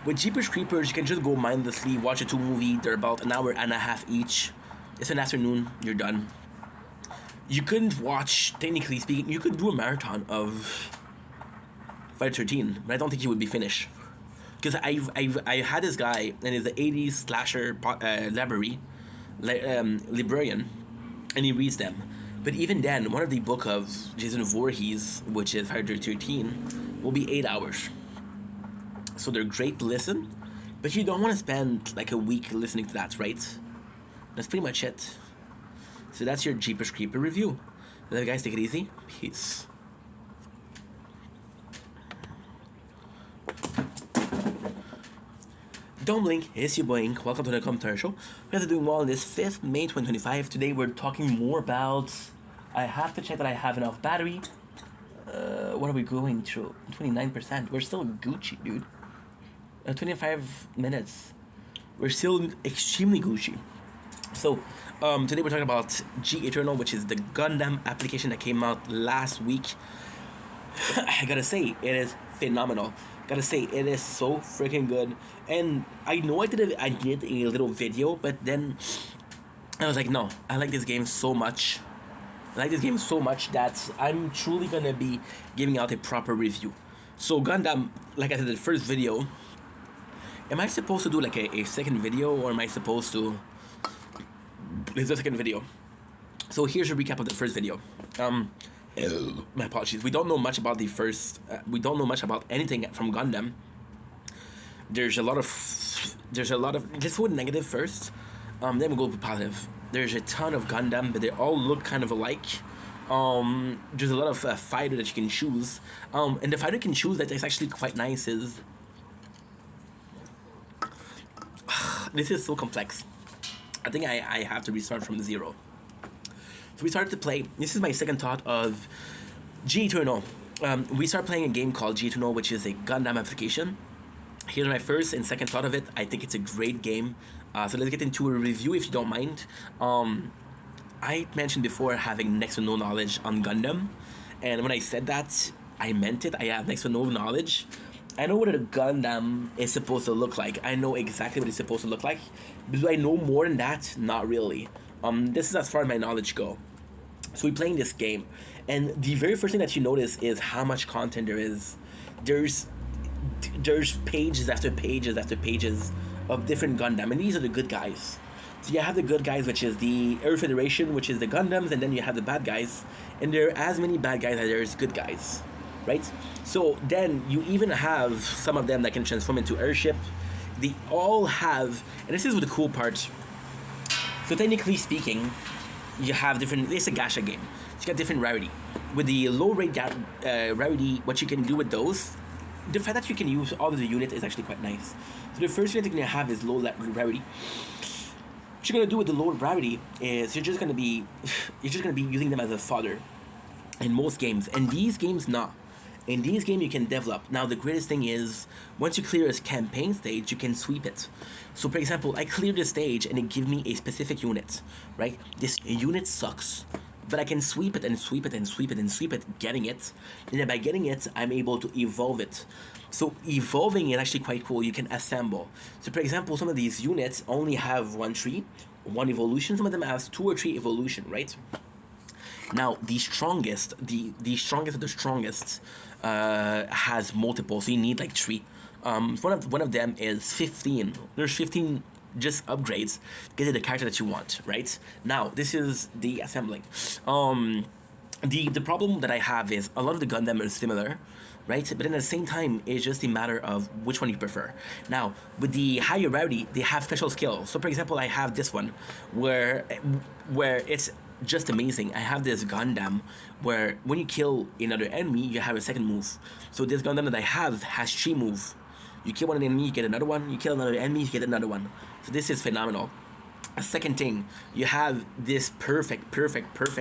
With Jeepers Creepers, you can just go mindlessly, watch a 2 movie. They're about an hour and a half each. It's an afternoon, you're done. You couldn't watch, technically speaking, you could do a marathon of Friday 13, but I don't think you would be finished. Because I had this guy, and he's the 80s slasher librarian, and he reads them. But even then, one of the book of Jason Voorhees, which is Friday 13, will be 8 hours. So they're great to listen, but you don't want to spend like a week listening to that, right? That's pretty much it. So that's your Jeepers Creeper review. Love you guys, take it easy. Peace. Don't blink, it's your boy Ink. Welcome to the Commentary Show. We are doing well on this 5th May 2025. Today we're talking more about... I have to check that I have enough battery. What are we going through? 29%. We're still Gucci, dude. 25 minutes. We're still extremely Gucci. So, today we're talking about G Eternal, which is the Gundam application that came out last week. I gotta say, it is phenomenal. Gotta say, it is so freaking good. And I know I did a little video, but then I was like, no, I like this game so much. That I'm truly gonna be giving out a proper review. So Gundam, like I said, the first video. Am I supposed to do like a second video, or am I supposed to? This is the second video. So here's a recap of the first video. My apologies. We don't know much about the first. We don't know much about anything from Gundam. There's a lot of. Let's go with negative first. Then we'll go with positive. There's a ton of Gundam, but they all look kind of alike. There's a lot of fighter that you can choose. And the fighter you can choose that is actually quite nice is. This is so complex. I think I have to restart from 0. So we started to play. This is my second thought of G Eternal. We started playing a game called G Eternal, which is a Gundam application. Here's my first and second thought of it. I think it's a great game. So let's get into a review if you don't mind. I mentioned before having next to no knowledge on Gundam. And when I said that, I meant it. I have next to no knowledge. I know what a Gundam is supposed to look like. I know exactly what it's supposed to look like. But do I know more than that? Not really. This is as far as my knowledge go. So we're playing this game. And the very first thing that you notice is how much content there is. There's pages after pages after pages of different Gundam, and these are the good guys. So you have the good guys, which is the Earth Federation, which is the Gundams, and then you have the bad guys, and there are as many bad guys as there is good guys, right? So then you even have some of them that can transform into airship. They all have, and this is the cool part. So technically speaking, you have different. It's a gacha game. So you got different rarity. With the low rate rarity, what you can do with those. The fact that you can use all of the units is actually quite nice. So the first unit you're gonna have is low rarity. What you're gonna do with the low rarity is you're just gonna be using them as a fodder in most games. And these games, not. In these games, you can develop. Now, the greatest thing is once you clear a campaign stage, you can sweep it. So, for example, I clear this stage and it gives me a specific unit, right? This unit sucks. But I can sweep it and sweep it and sweep it and sweep it, getting it. And then by getting it, I'm able to evolve it. So evolving is actually quite cool. You can assemble. So for example, some of these units only have 1 tree, 1 evolution. Some of them have 2 or 3 evolution, right? Now, the strongest of the strongest has multiple. So you need like 3. One of them is 15. There's 15 just upgrades to get the character that you want, right? Now, this is the assembling. The problem that I have is a lot of the Gundam are similar, right? But then at the same time, it's just a matter of which one you prefer. Now, with the higher rarity, they have special skills. So, for example, I have this one where it's just amazing. I have this Gundam where when you kill another enemy, you have a second move. So this Gundam that I have has 3 moves. You kill one enemy, you get another one. You kill another enemy, you get another one. So this is phenomenal. A second thing, you have this perfect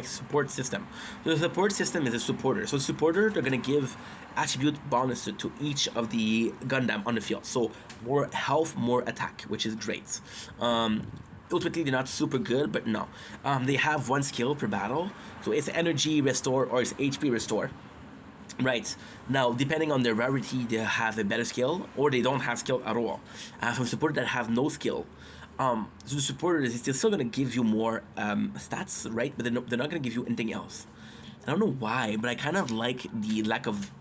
support system. So the support system is a supporter. So supporter, they're going to give attribute bonus to each of the Gundam on the field. So more health, more attack, which is great. ultimately they're not super good, but no. They have one skill per battle, so it's energy restore or it's HP restore. Right, now depending on their rarity, they have a better skill or they don't have skill at all. From supporters that have no skill, so the supporters, they're still gonna give you more stats, right? But they're not gonna give you anything else. I don't know why, but I kind of like the lack of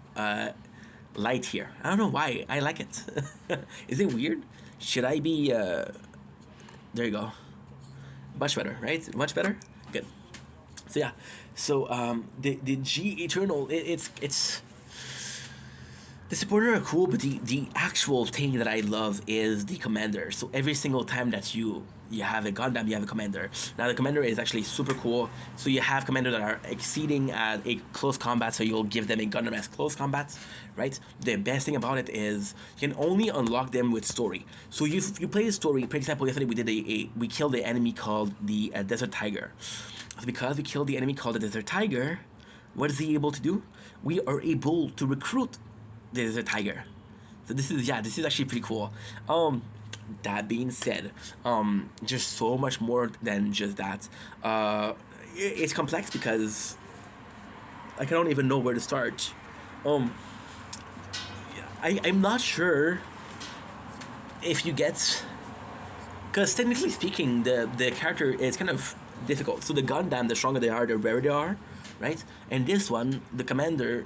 light here. I don't know why. I like it. Is it weird? Should I be... there you go. Much better, right? Much better? Good. So yeah. So the G Eternal, it's... The supporters are cool, but the actual thing that I love is the commander. So every single time that you have a Gundam, you have a commander. Now the commander is actually super cool. So you have commanders that are exceeding at a close combat, so you'll give them a Gundam as close combat, right? The best thing about it is you can only unlock them with story. So you play the story. For example, yesterday we did we killed the enemy called the Desert Tiger. So because we killed the enemy called the Desert Tiger, what is he able to do? We are able to recruit the Desert Tiger. So this is actually pretty cool. That being said, there's so much more than just that. It's complex because I don't even know where to start. I'm not sure if you get, because technically speaking, the character is kind of difficult. So the Gundam, the stronger they are, the rarer they are, right? And this one, the commander,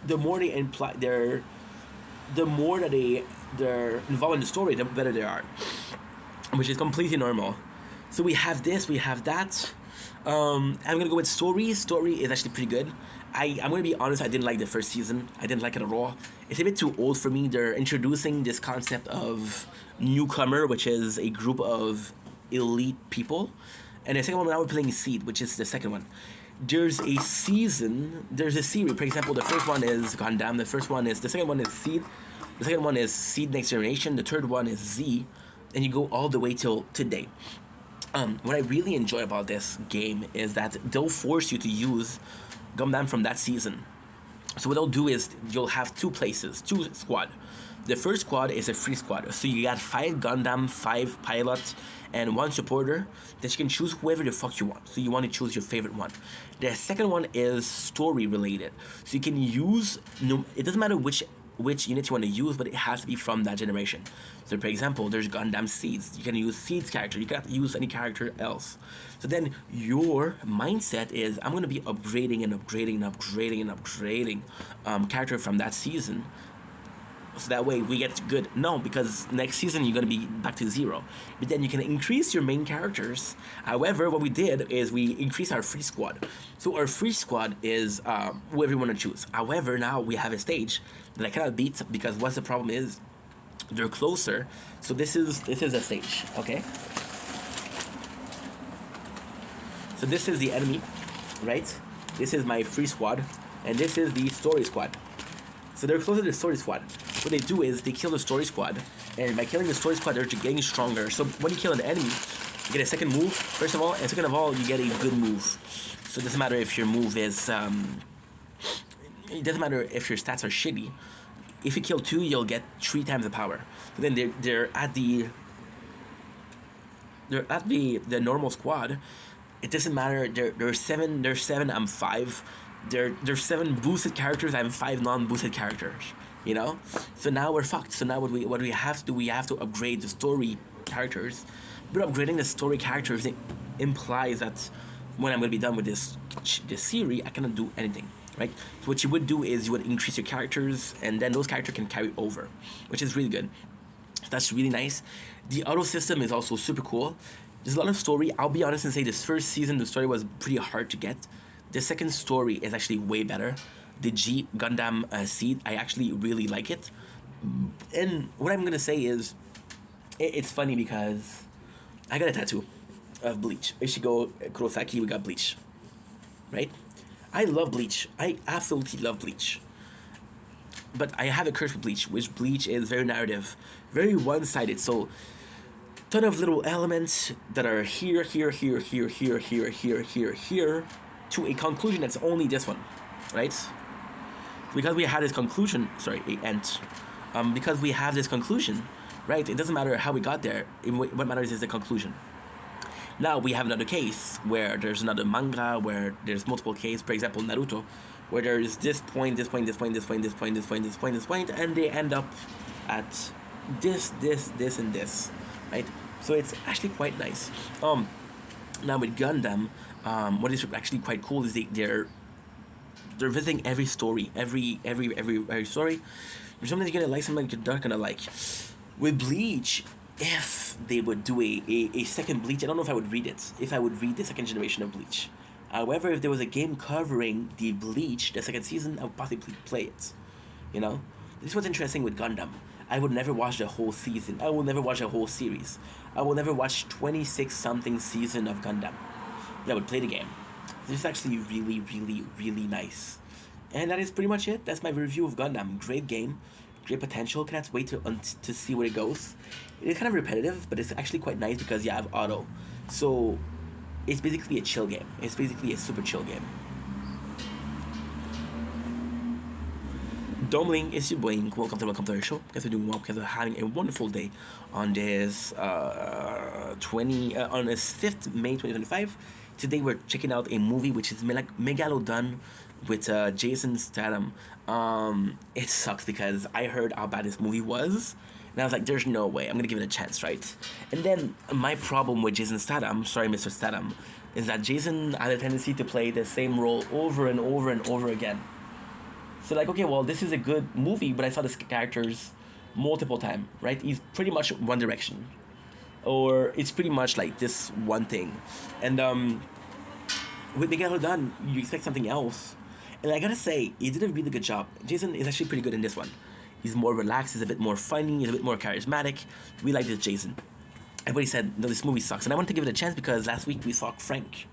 the more they imply, the more that they're involved in the story, the better they are, which is completely normal. So we have this, we have that. I'm gonna go with story. Story is actually pretty good. I'm gonna be honest, I didn't like the first season. I didn't like it at all. It's a bit too old for me. They're introducing this concept of newcomer, which is a group of elite people. And the second one, now we're playing Seed, which is the second one. There's a series. For example, the first one is Gundam. The second one is Seed. The second one is Seed Next Generation. The third one is Z. And you go all the way till today. What I really enjoy about this game is that they'll force you to use Gundam from that season. So what they'll do is you'll have two squad. The first squad is a free squad. So you got 5 Gundam, 5 pilots, and 1 supporter that you can choose whoever the fuck you want. So you want to choose your favorite one. The second one is story related. So you can use, it doesn't matter which unit you want to use, but it has to be from that generation. So for example, there's Gundam Seeds. You can use Seeds character. You can't use any character else. So then your mindset is, I'm going to be upgrading character from that season. So that way we get good. No, because next season you're going to be back to 0. But then you can increase your main characters. However, what we did is we increased our free squad. So our free squad is whoever you want to choose. However, now we have a stage that I cannot beat because what's the problem is they're closer. So this is a stage, okay? So this is the enemy, right? This is my free squad, and this is the story squad. So they're closer to the story squad. What they do is they kill the story squad, and by killing the story squad, they're getting stronger. So when you kill an enemy, you get a second move, first of all, and second of all, you get a good move. So it doesn't matter if your move is, it doesn't matter if your stats are shitty. If you kill 2, you'll get 3 times the power. So then they're at the normal squad. It doesn't matter. There's 7. I'm 5. There's 7 boosted characters. I'm 5 non-boosted characters. You know. So now we're fucked. So now what we have to do? We have to upgrade the story characters. But upgrading the story characters implies that when I'm gonna be done with this series, I cannot do anything. Right? So what you would do is you would increase your characters, and then those characters can carry over, which is really good. That's really nice. The auto system is also super cool. There's a lot of story. I'll be honest and say this first season, the story was pretty hard to get. The second story is actually way better. The G Gundam Seed, I actually really like it. And what I'm gonna say is, it's funny because I got a tattoo of Bleach. Ichigo Kurosaki, we got Bleach, right? I love Bleach. I absolutely love Bleach. But I have a curse with Bleach, which Bleach is very narrative, very one-sided. So, ton of little elements that are here, to a conclusion that's only this one, right? Because we had this conclusion, because we have this conclusion, right? It doesn't matter how we got there. What matters is the conclusion. Now we have another case where there's another manga where there's multiple cases. For example, Naruto, where there's this point, this point, this point, this point, this point, this point, this point, this point, and they end up at this, and this, right? So it's actually quite nice. Now with Gundam, what is actually quite cool is they're visiting every story, every story. There's something you're gonna like, something you're not gonna like. With Bleach, if they would do a second Bleach, I don't know if I would read it. If I would read the second generation of Bleach. However, if there was a game covering the Bleach, the second season, I would possibly play it. You know? This is what's interesting with Gundam. I would never watch the whole season. I will never watch a whole series. I will never watch 26-something season of Gundam. I would play the game. This is actually really, really, really nice. And that is pretty much it. That's my review of Gundam. Great game. Great potential. Can't wait to see where it goes. It's kind of repetitive, but it's actually quite nice because you have auto. So, it's basically a chill game. It's basically a super chill game. Domling is your boy. Welcome to our show. Guys, we're doing well because we're having a wonderful day on this on this 5th May 2025. Today we're checking out a movie which is Megalodon with Jason Statham. It sucks because I heard how bad this movie was, and I was like, "There's no way I'm gonna give it a chance, right?" And then my problem with Jason Statham, sorry, Mr. Statham, is that Jason had a tendency to play the same role over and over and over again. So like, okay, well, this is a good movie, but I saw this characters multiple times, right? He's pretty much One Direction, or it's pretty much like this one thing, and with Megalodon, you expect something else, and I gotta say, he did a really good job. Jason is actually pretty good in this one. He's more relaxed, he's a bit more funny, he's a bit more charismatic. We like this Jason. Everybody said, no, this movie sucks, and I wanted to give it a chance because last week we saw Frank,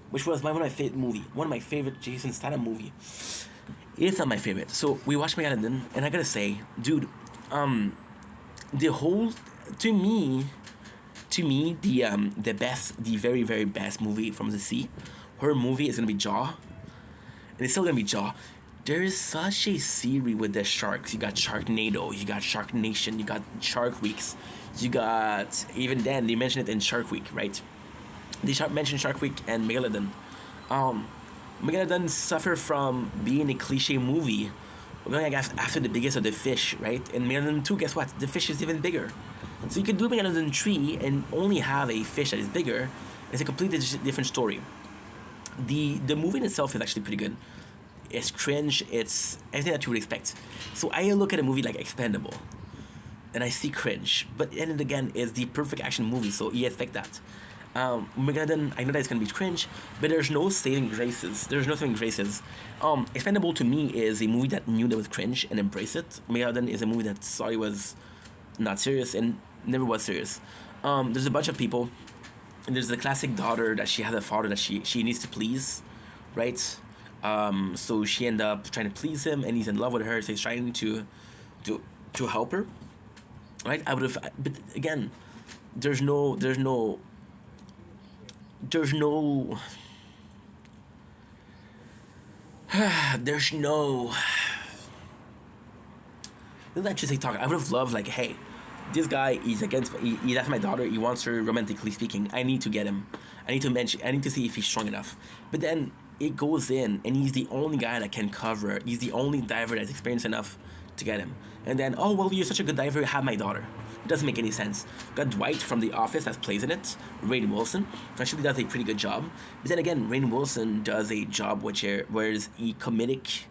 which was one of my favorite movie, one of my favorite Jason Statham movie. It's not my favorite. So we watched Megalodon, and I gotta say, dude, the whole, to me, the best, the very, very best movie from the sea, horror movie is gonna be Jaw, and it's still gonna be Jaw. There is such a series with the sharks. You got Sharknado, you got Shark Nation, you got Shark Weeks, you got, even then, they mentioned it in Shark Week, right? They mentioned Shark Week and Megalodon. Megalodon suffer from being a cliche movie. We're going after the biggest of the fish, right? And Megalodon 2, guess what? The fish is even bigger. So you can do Megalodon 3 and only have a fish that is bigger. It's a completely different story. The movie in itself is actually pretty good. It's cringe. It's everything that you would expect. So I look at a movie like Expendable, and I see cringe. But then again, it's the perfect action movie, so you expect that. Megalodon, I know that it's gonna be cringe, but there's no saving graces. There's no saving graces. Expendable to me is a movie that knew that was cringe and embraced it. Megalodon is a movie that saw it was not serious and never was serious. There's a bunch of people, and there's the classic daughter that she has a father that she needs to please, right? So she end up trying to please him, and he's in love with her, so he's trying to help her, right? I would have, but again, there's no let's just say talk. I would have loved like, hey, this guy he's after my daughter, he wants her romantically speaking. I need to get him. I need to see if he's strong enough. But then it goes in and he's the only guy that can cover. He's the only diver that's experienced enough to get him. And then, oh well, you're such a good diver, have my daughter. It doesn't make any sense. Got Dwight from The Office that plays in it. Rainn Wilson actually does a pretty good job. But then again, Rainn Wilson does a job whereas a comedic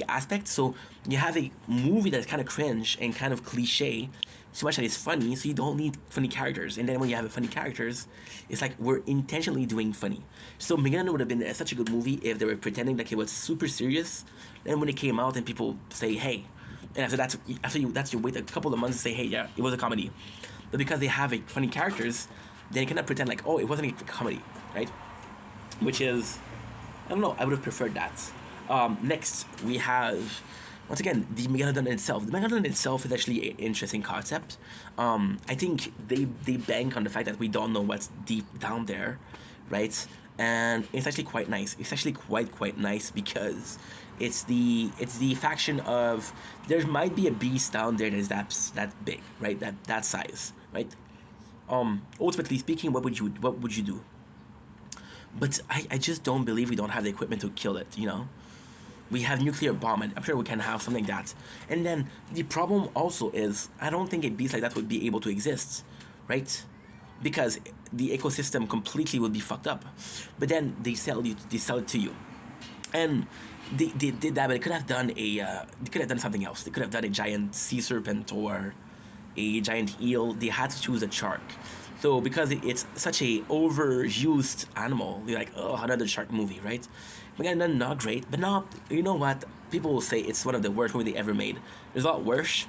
aspect. So you have a movie that's kind of cringe and kind of cliche, so much that it's funny. So you don't need funny characters. And then when you have funny characters, it's like we're intentionally doing funny. So Megalodon would have been such a good movie if they were pretending like it was super serious. Then when it came out and people say, hey. And after you wait a couple of months to say, hey, yeah, it was a comedy. But because they have funny characters, then you cannot pretend like, oh, it wasn't a comedy, right? Which is, I don't know, I would have preferred that. Next, we have, once again, the Megalodon itself. The Megalodon itself is actually an interesting concept. I think they bank on the fact that we don't know what's deep down there, right? and it's actually quite nice. It's actually quite nice because it's the faction of, there might be a beast down there that is that big, right? That size, right? Ultimately speaking, what would you do? But I just don't believe we don't have the equipment to kill it, you know? We have nuclear bomb, and I'm sure we can have something like that. And then the problem also is, I don't think a beast like that would be able to exist, right? Because the ecosystem completely would be fucked up. But then they sell it to you. And they did that, but they could have done something else. They could have done a giant sea serpent or a giant eel. They had to choose a shark. So because it's such a overused animal, you're like, oh, another shark movie, right? Again, not great, but not, you know what? People will say it's one of the worst movies they ever made. There's a lot worse.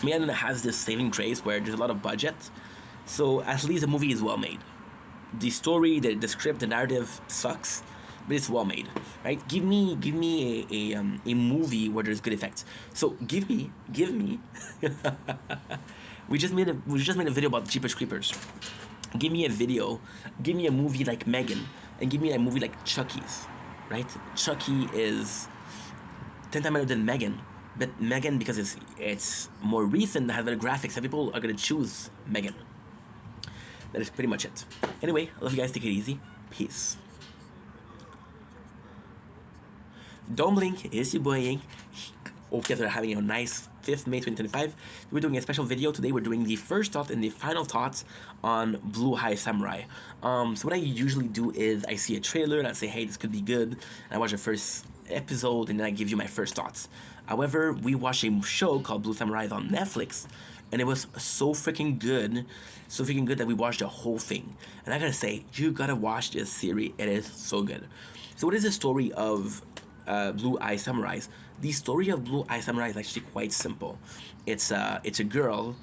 Megan has this saving grace where there's a lot of budget, so at least the movie is well made. The story, the script, the narrative sucks, but it's well made, right? Give me a movie where there's good effects. So give me. We just made a video about Jeepers Creepers. Give me a movie like Megan, and give me a movie like Chucky's, right? Chucky is 10 times better than Megan, but Megan, because it's more recent, has better graphics, and people are gonna choose Megan. That is pretty much it. Anyway, I love you guys. Take it easy. Peace. Don't blink. It's your boy Ink. Hope you guys are having a nice 5th May 2025. We're doing a special video today. We're doing the first thought and the final thoughts on Blue Eye Samurai. So what I usually do is I see a trailer and I say, hey, this could be good. And I watch the first episode and then I give you my first thoughts. However, we watched a show called Blue Samurai on Netflix, and it was so freaking good that we watched the whole thing. And I gotta say, you gotta watch this series. It is so good. So what is the story of Blue Eye Samurai? The story of Blue Eye Samurai is actually quite simple. It's a girl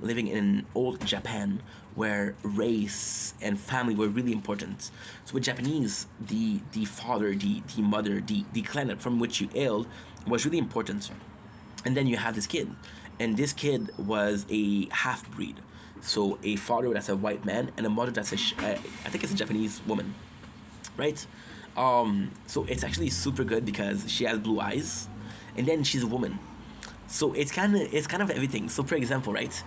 living in old Japan where race and family were really important. So with Japanese, the father, the mother, the clan from which you hailed was really important. And then you have this kid, and this kid was a half-breed. So a father that's a white man and a mother that's I think it's a Japanese woman, right? So it's actually super good because she has blue eyes, and then she's a woman. So it's kind of everything. So for example, right,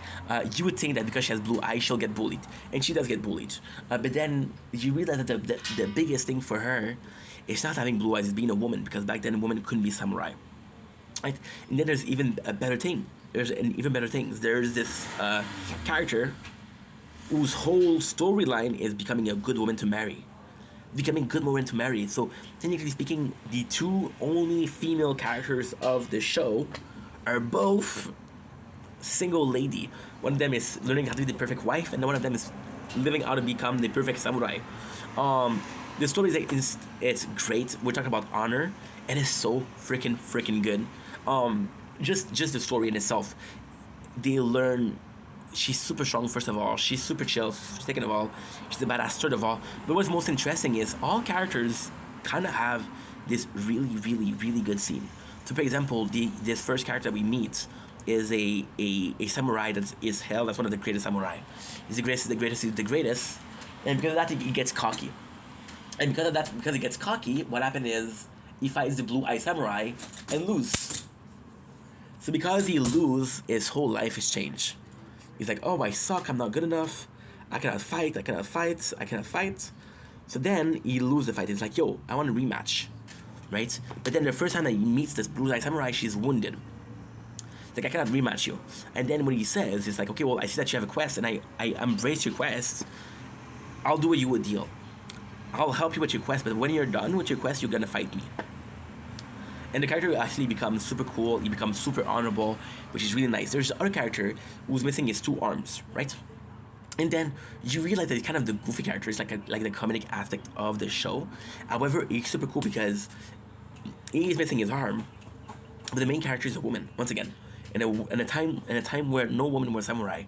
you would think that because she has blue eyes, she'll get bullied, and she does get bullied. But then you realize that the biggest thing for her is not having blue eyes, it's being a woman, because back then a woman couldn't be samurai, right? And then there's even a better thing. There's this character whose whole storyline is becoming a good woman to marry. So technically speaking, the two only female characters of the show are both single lady. One of them is learning how to be the perfect wife, and one of them is living how to become the perfect samurai. The story is it's great. We're talking about honor, and it's so freaking good. Just the story in itself. They learn. She's super strong, first of all. She's super chill, second of all. She's a badass, third of all. But what's most interesting is all characters kind of have this really good scene. So, for example, this first character we meet is a samurai that is held as one of the greatest samurai. He's the greatest. And because of that, he gets cocky. And because he gets cocky, what happened is he fights the Blue Eye Samurai and loses. So because he loses, his whole life is changed. He's like, oh, I suck, I'm not good enough, I cannot fight. So then he loses the fight. He's like, yo, I want a rematch, right? But then the first time that he meets this Blue Eye Samurai, she's wounded. He's like, I cannot rematch you. And then what he says, he's like, okay, well, I see that you have a quest, and I embrace your quest. I'll do you a deal. I'll help you with your quest, but when you're done with your quest, you're gonna fight me. And the character actually becomes super cool. He becomes super honorable, which is really nice. There's the other character who's missing his 2 arms, right? And then you realize that it's kind of the goofy character. It's like the comedic aspect of the show. However, he's super cool because he's missing his arm, but the main character is a woman. Once again, in a time where no woman was samurai,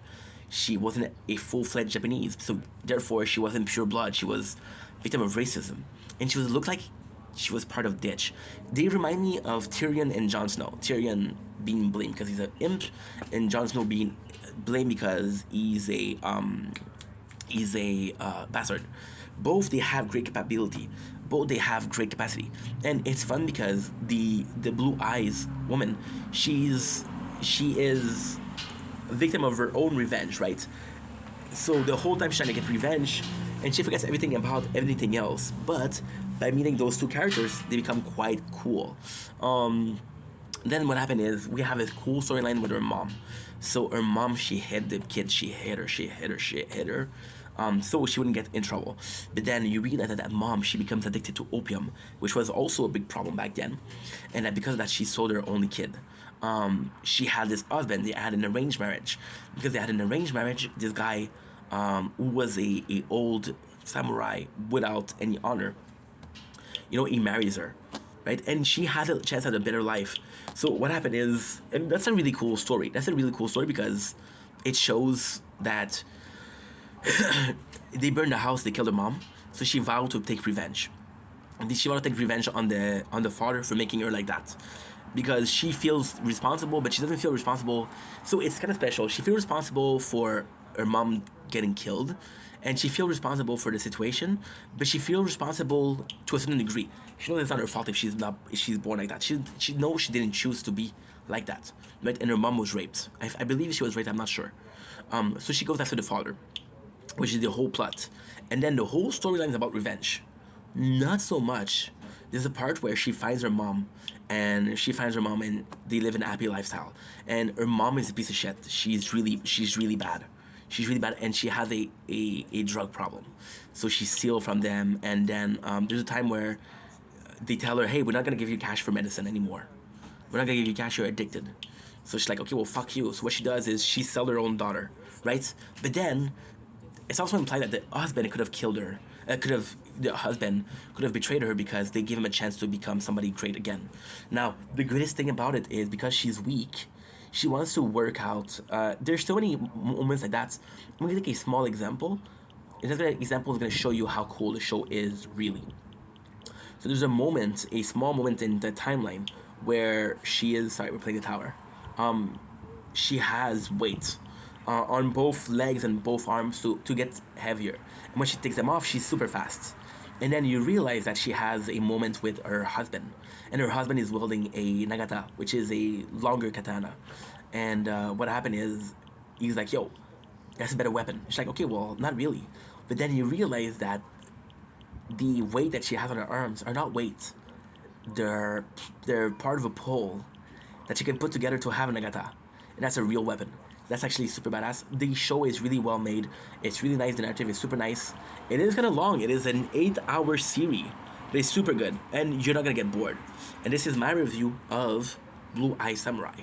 she wasn't a full-fledged Japanese. So therefore, she wasn't pure blood. She was victim of racism, and she looked like she was part of Ditch. They remind me of Tyrion and Jon Snow. Tyrion being blamed because he's an imp, and Jon Snow being blamed because he's a bastard. Both they have great capability. Both they have great capacity, and it's fun because the Blue Eyes woman, she is a victim of her own revenge, right? So the whole time she's trying to get revenge, and she forgets everything about everything else. But by meeting those two characters, they become quite cool. Then what happened is we have this cool storyline with her mom. So her mom, she hit the kid, she hit her. So she wouldn't get in trouble. But then you realize that mom, she becomes addicted to opium, which was also a big problem back then. And that because of that, she sold her only kid. She had this husband, they had an arranged marriage. Because they had an arranged marriage, this guy, who was a old samurai without any honor, he marries her, right? And she has a chance at a better life. So what happened is, and that's a really cool story. That's a really cool story because it shows that they burned the house, they killed her mom, so she vowed to take revenge. And she wanted to take revenge on the father for making her like that. Because she feels responsible, but she doesn't feel responsible. So it's kind of special. She feels responsible for her mom getting killed, and she feels responsible for the situation, but she feels responsible to a certain degree. She knows it's not her fault if she's born like that. She knows she didn't choose to be like that, right? And her mom was raped. I believe she was raped. I'm not sure. So she goes after the father, which is the whole plot, and then the whole storyline is about revenge. Not so much. There's a part where she finds her mom, and they live in a happy lifestyle. And her mom is a piece of shit. She's really bad. She's really bad, and she has a drug problem. So she steals from them, and then there's a time where they tell her, hey, we're not going to give you cash for medicine anymore. We're not going to give you cash, you're addicted. So she's like, okay, well, fuck you. So what she does is she sells her own daughter, right? But then it's also implied that the husband could have killed her. The husband could have betrayed her because they gave him a chance to become somebody great again. Now, the greatest thing about it is because she's weak, she wants to work out. There's so many moments like that. I'm going to take a small example. And this example is going to show you how cool the show is, really. So there's a small moment in the timeline where she is, sorry, we're playing the tower. She has weight on both legs and both arms to get heavier. And when she takes them off, she's super fast. And then you realize that she has a moment with her husband. And her husband is wielding a nagata, which is a longer katana. And what happened is, he's like, yo, that's a better weapon. She's like, okay, well, not really. But then you realize that the weight that she has on her arms are not weights. They're part of a pole that she can put together to have a nagata. And that's a real weapon. That's actually super badass. The show is really well made. It's really nice. The narrative is super nice. It is kind of long. It is an 8-hour series. But it's super good. And you're not going to get bored. And this is my review of Blue Eye Samurai.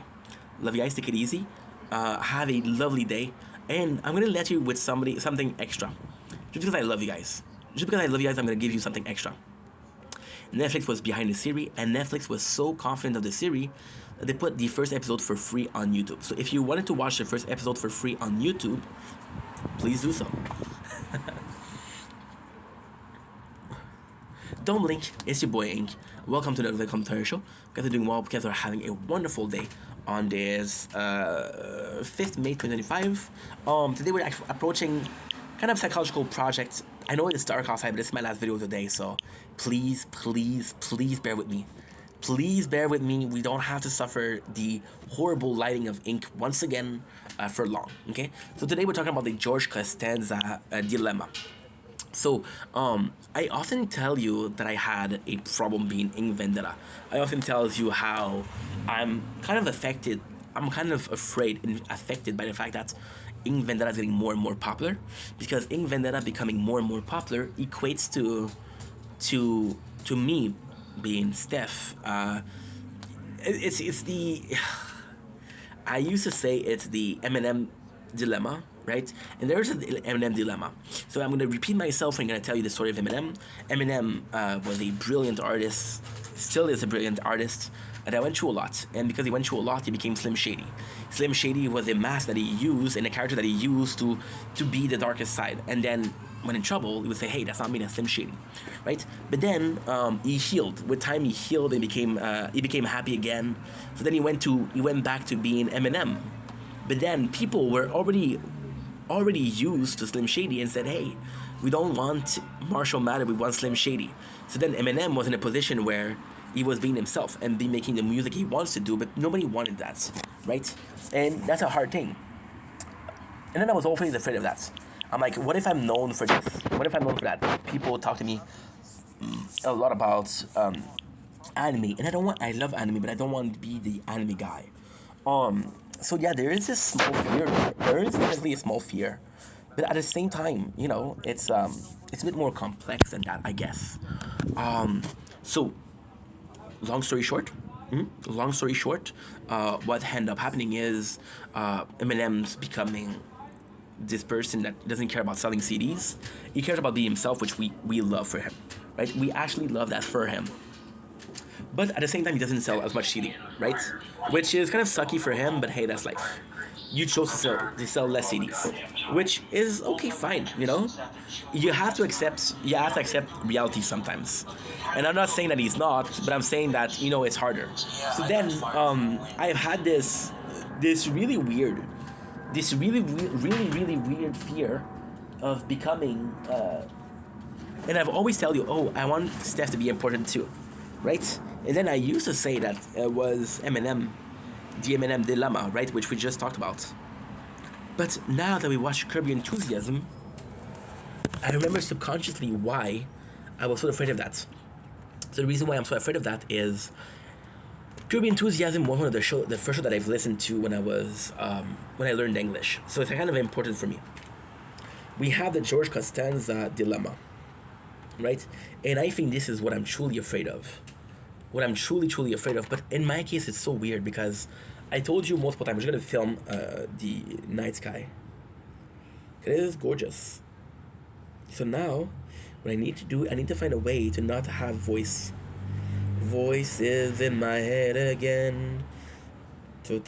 Love you guys. Take it easy. Have a lovely day. And I'm going to let you with something extra. Just because I love you guys. I'm going to give you something extra. Netflix was behind the series, and Netflix was so confident of the series that they put the first episode for free on YouTube. So if you wanted to watch the first episode for free on YouTube, please do so. Don't blink, it's your boy Ink. Welcome to the commentary show. You guys are doing well because we're having a wonderful day on this 5th May 2025. Today we're approaching kind of psychological project. I know it's dark outside, but this is my last video of the day, so please bear with me. Please bear with me. We don't have to suffer the horrible lighting of ink once again for long, okay? So today we're talking about the George Costanza dilemma. So, I often tell you that I had a problem being Ink Vendetta. I often tell you how I'm kind of affected, I'm kind of afraid and affected by the fact that Ink Vendetta is getting more and more popular, because Ink Vendetta becoming more and more popular equates to me being Steph. It's the I used to say it's the Eminem dilemma, right? And there's an Eminem dilemma. So I'm going to repeat myself and I'm going to tell you the story of Eminem. Eminem was a brilliant artist, still is a brilliant artist, that went through a lot. And because he went through a lot, he became Slim Shady. Slim Shady was a mask that he used and a character that he used to be the darkest side. And then when in trouble, he would say, hey, that's not me, that's Slim Shady, right? But then he healed. With time, he healed and he became happy again. So then he went back to being Eminem. But then people were already used to Slim Shady and said, hey, We don't want Marshall Mathers, we want Slim Shady. So then Eminem was in a position where he was being himself and be making the music he wants to do, but nobody wanted that, right? And that's a hard thing. And then I was always afraid of that. I'm like, what if I'm known for this? What if I'm known for that? People talk to me a lot about anime, and I love anime, but I don't want to be the anime guy. So yeah, there is this small fear. There is definitely a small fear, but at the same time, you know, it's a bit more complex than that, I guess. So, long story short, what ended up happening is Eminem's becoming this person that doesn't care about selling CDs. He cares about being himself, which we love for him, right? We actually love that for him. But at the same time, he doesn't sell as much CD, right? Which is kind of sucky for him, but hey, that's life. You chose to sell less CDs, which is okay, fine, you know? You have to accept reality sometimes. And I'm not saying that he's not, but I'm saying that, you know, it's harder. So then, I've had this really weird fear of becoming, and I've always tell you, oh, I want Steph to be important too, right? And then I used to say that it was Eminem, the Eminem dilemma, right, which we just talked about. But now that we watch Curb Your Enthusiasm, I remember subconsciously why I was so afraid of that. So the reason why I'm so afraid of that is Curb Your Enthusiasm was one of the first show that I've listened to when I learned English. So it's kind of important for me. We have the George Costanza dilemma, right? And I think this is what I'm truly afraid of. What I'm truly afraid of. But in my case, it's so weird because I told you multiple times, we're going to film the night sky. It is gorgeous. So now, what I need to do, I need to find a way to not have voice. Voices in my head again. They're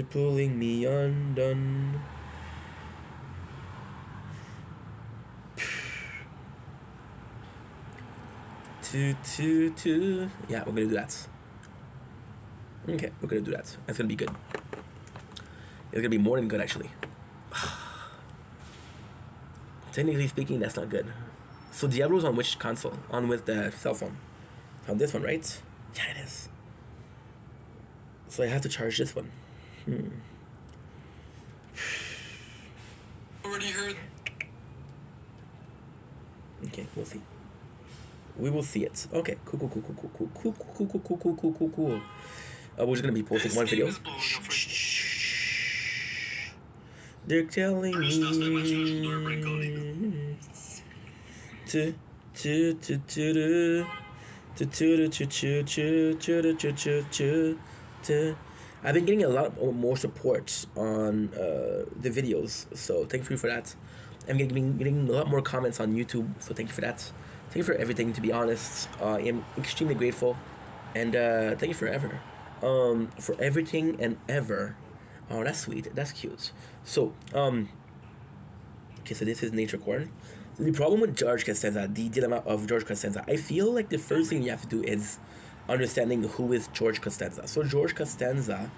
pulling me undone. Yeah, we're gonna do that. Okay, we're gonna do that. That's gonna be good. It's gonna be more than good, actually. Technically speaking, that's not good. So Diablo's on which console? On with the cell phone. On this one, right? Yeah, it is. So I have to charge this one. Already heard. Okay, we'll see. We will see it. Okay, cool. We're just gonna be posting one video. They're telling me I've been getting a lot more support on the videos, so thank you for that. I'm getting a lot more comments on YouTube, so thank you for that. Thank you for everything, to be honest. I am extremely grateful. And thank you forever. For everything and ever. Oh, that's sweet. That's cute. So, okay, so this is Nature Corn. The problem with George Costanza, the dilemma of George Costanza, I feel like the first thing you have to do is understanding who is George Costanza. So George Costanza,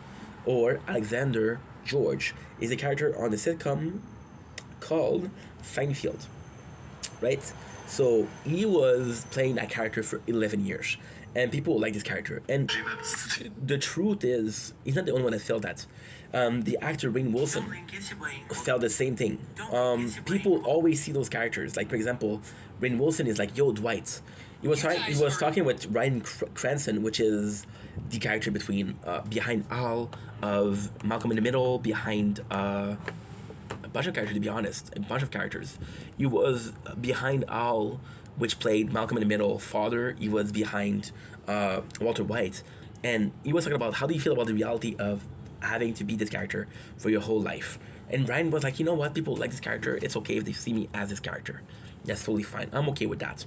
or Alexander George, is a character on the sitcom called Seinfeld, right? So he was playing that character for 11 years, and people like this character. And the truth is, he's not the only one that felt that. The actor Rainn Wilson felt the same thing. People always see those characters. Like, for example, Rainn Wilson is like, yo, Dwight. He was talking with Bryan Cranston, which is the character behind Al of Malcolm in the Middle, behind a bunch of characters, to be honest, a bunch of characters. He was behind Al, which played Malcolm in the Middle father. He was behind Walter White, and he was talking about how do you feel about the reality of having to be this character for your whole life. And Ryan was like, you know what, people like this character, it's okay if they see me as this character. That's totally fine. I'm okay with that.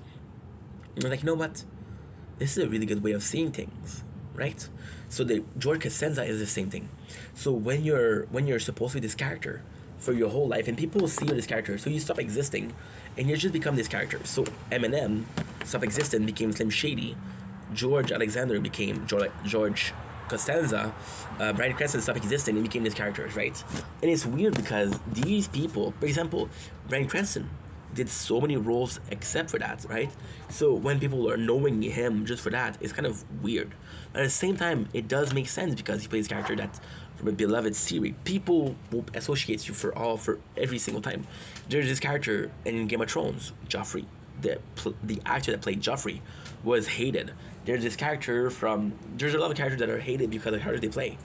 And I'm like, you know what, this is a really good way of seeing things, right? So the George Costanza is the same thing. So when you're supposed to be this character for your whole life, and people see you this character, so you stop existing and you just become this character. So Eminem stopped existing, became Slim Shady. George Alexander became George Costanza, Bryan Cranston stopped existing and became these characters, right? And it's weird because these people, for example, Bryan Cranston did so many roles except for that, right? So when people are knowing him just for that, it's kind of weird. But at the same time, it does make sense because he plays a character that's from a beloved series. People will associate you for every single time. There's this character in Game of Thrones, Joffrey. The actor that played Joffrey was hated. There's this character there's a lot of characters that are hated because of the characters they play.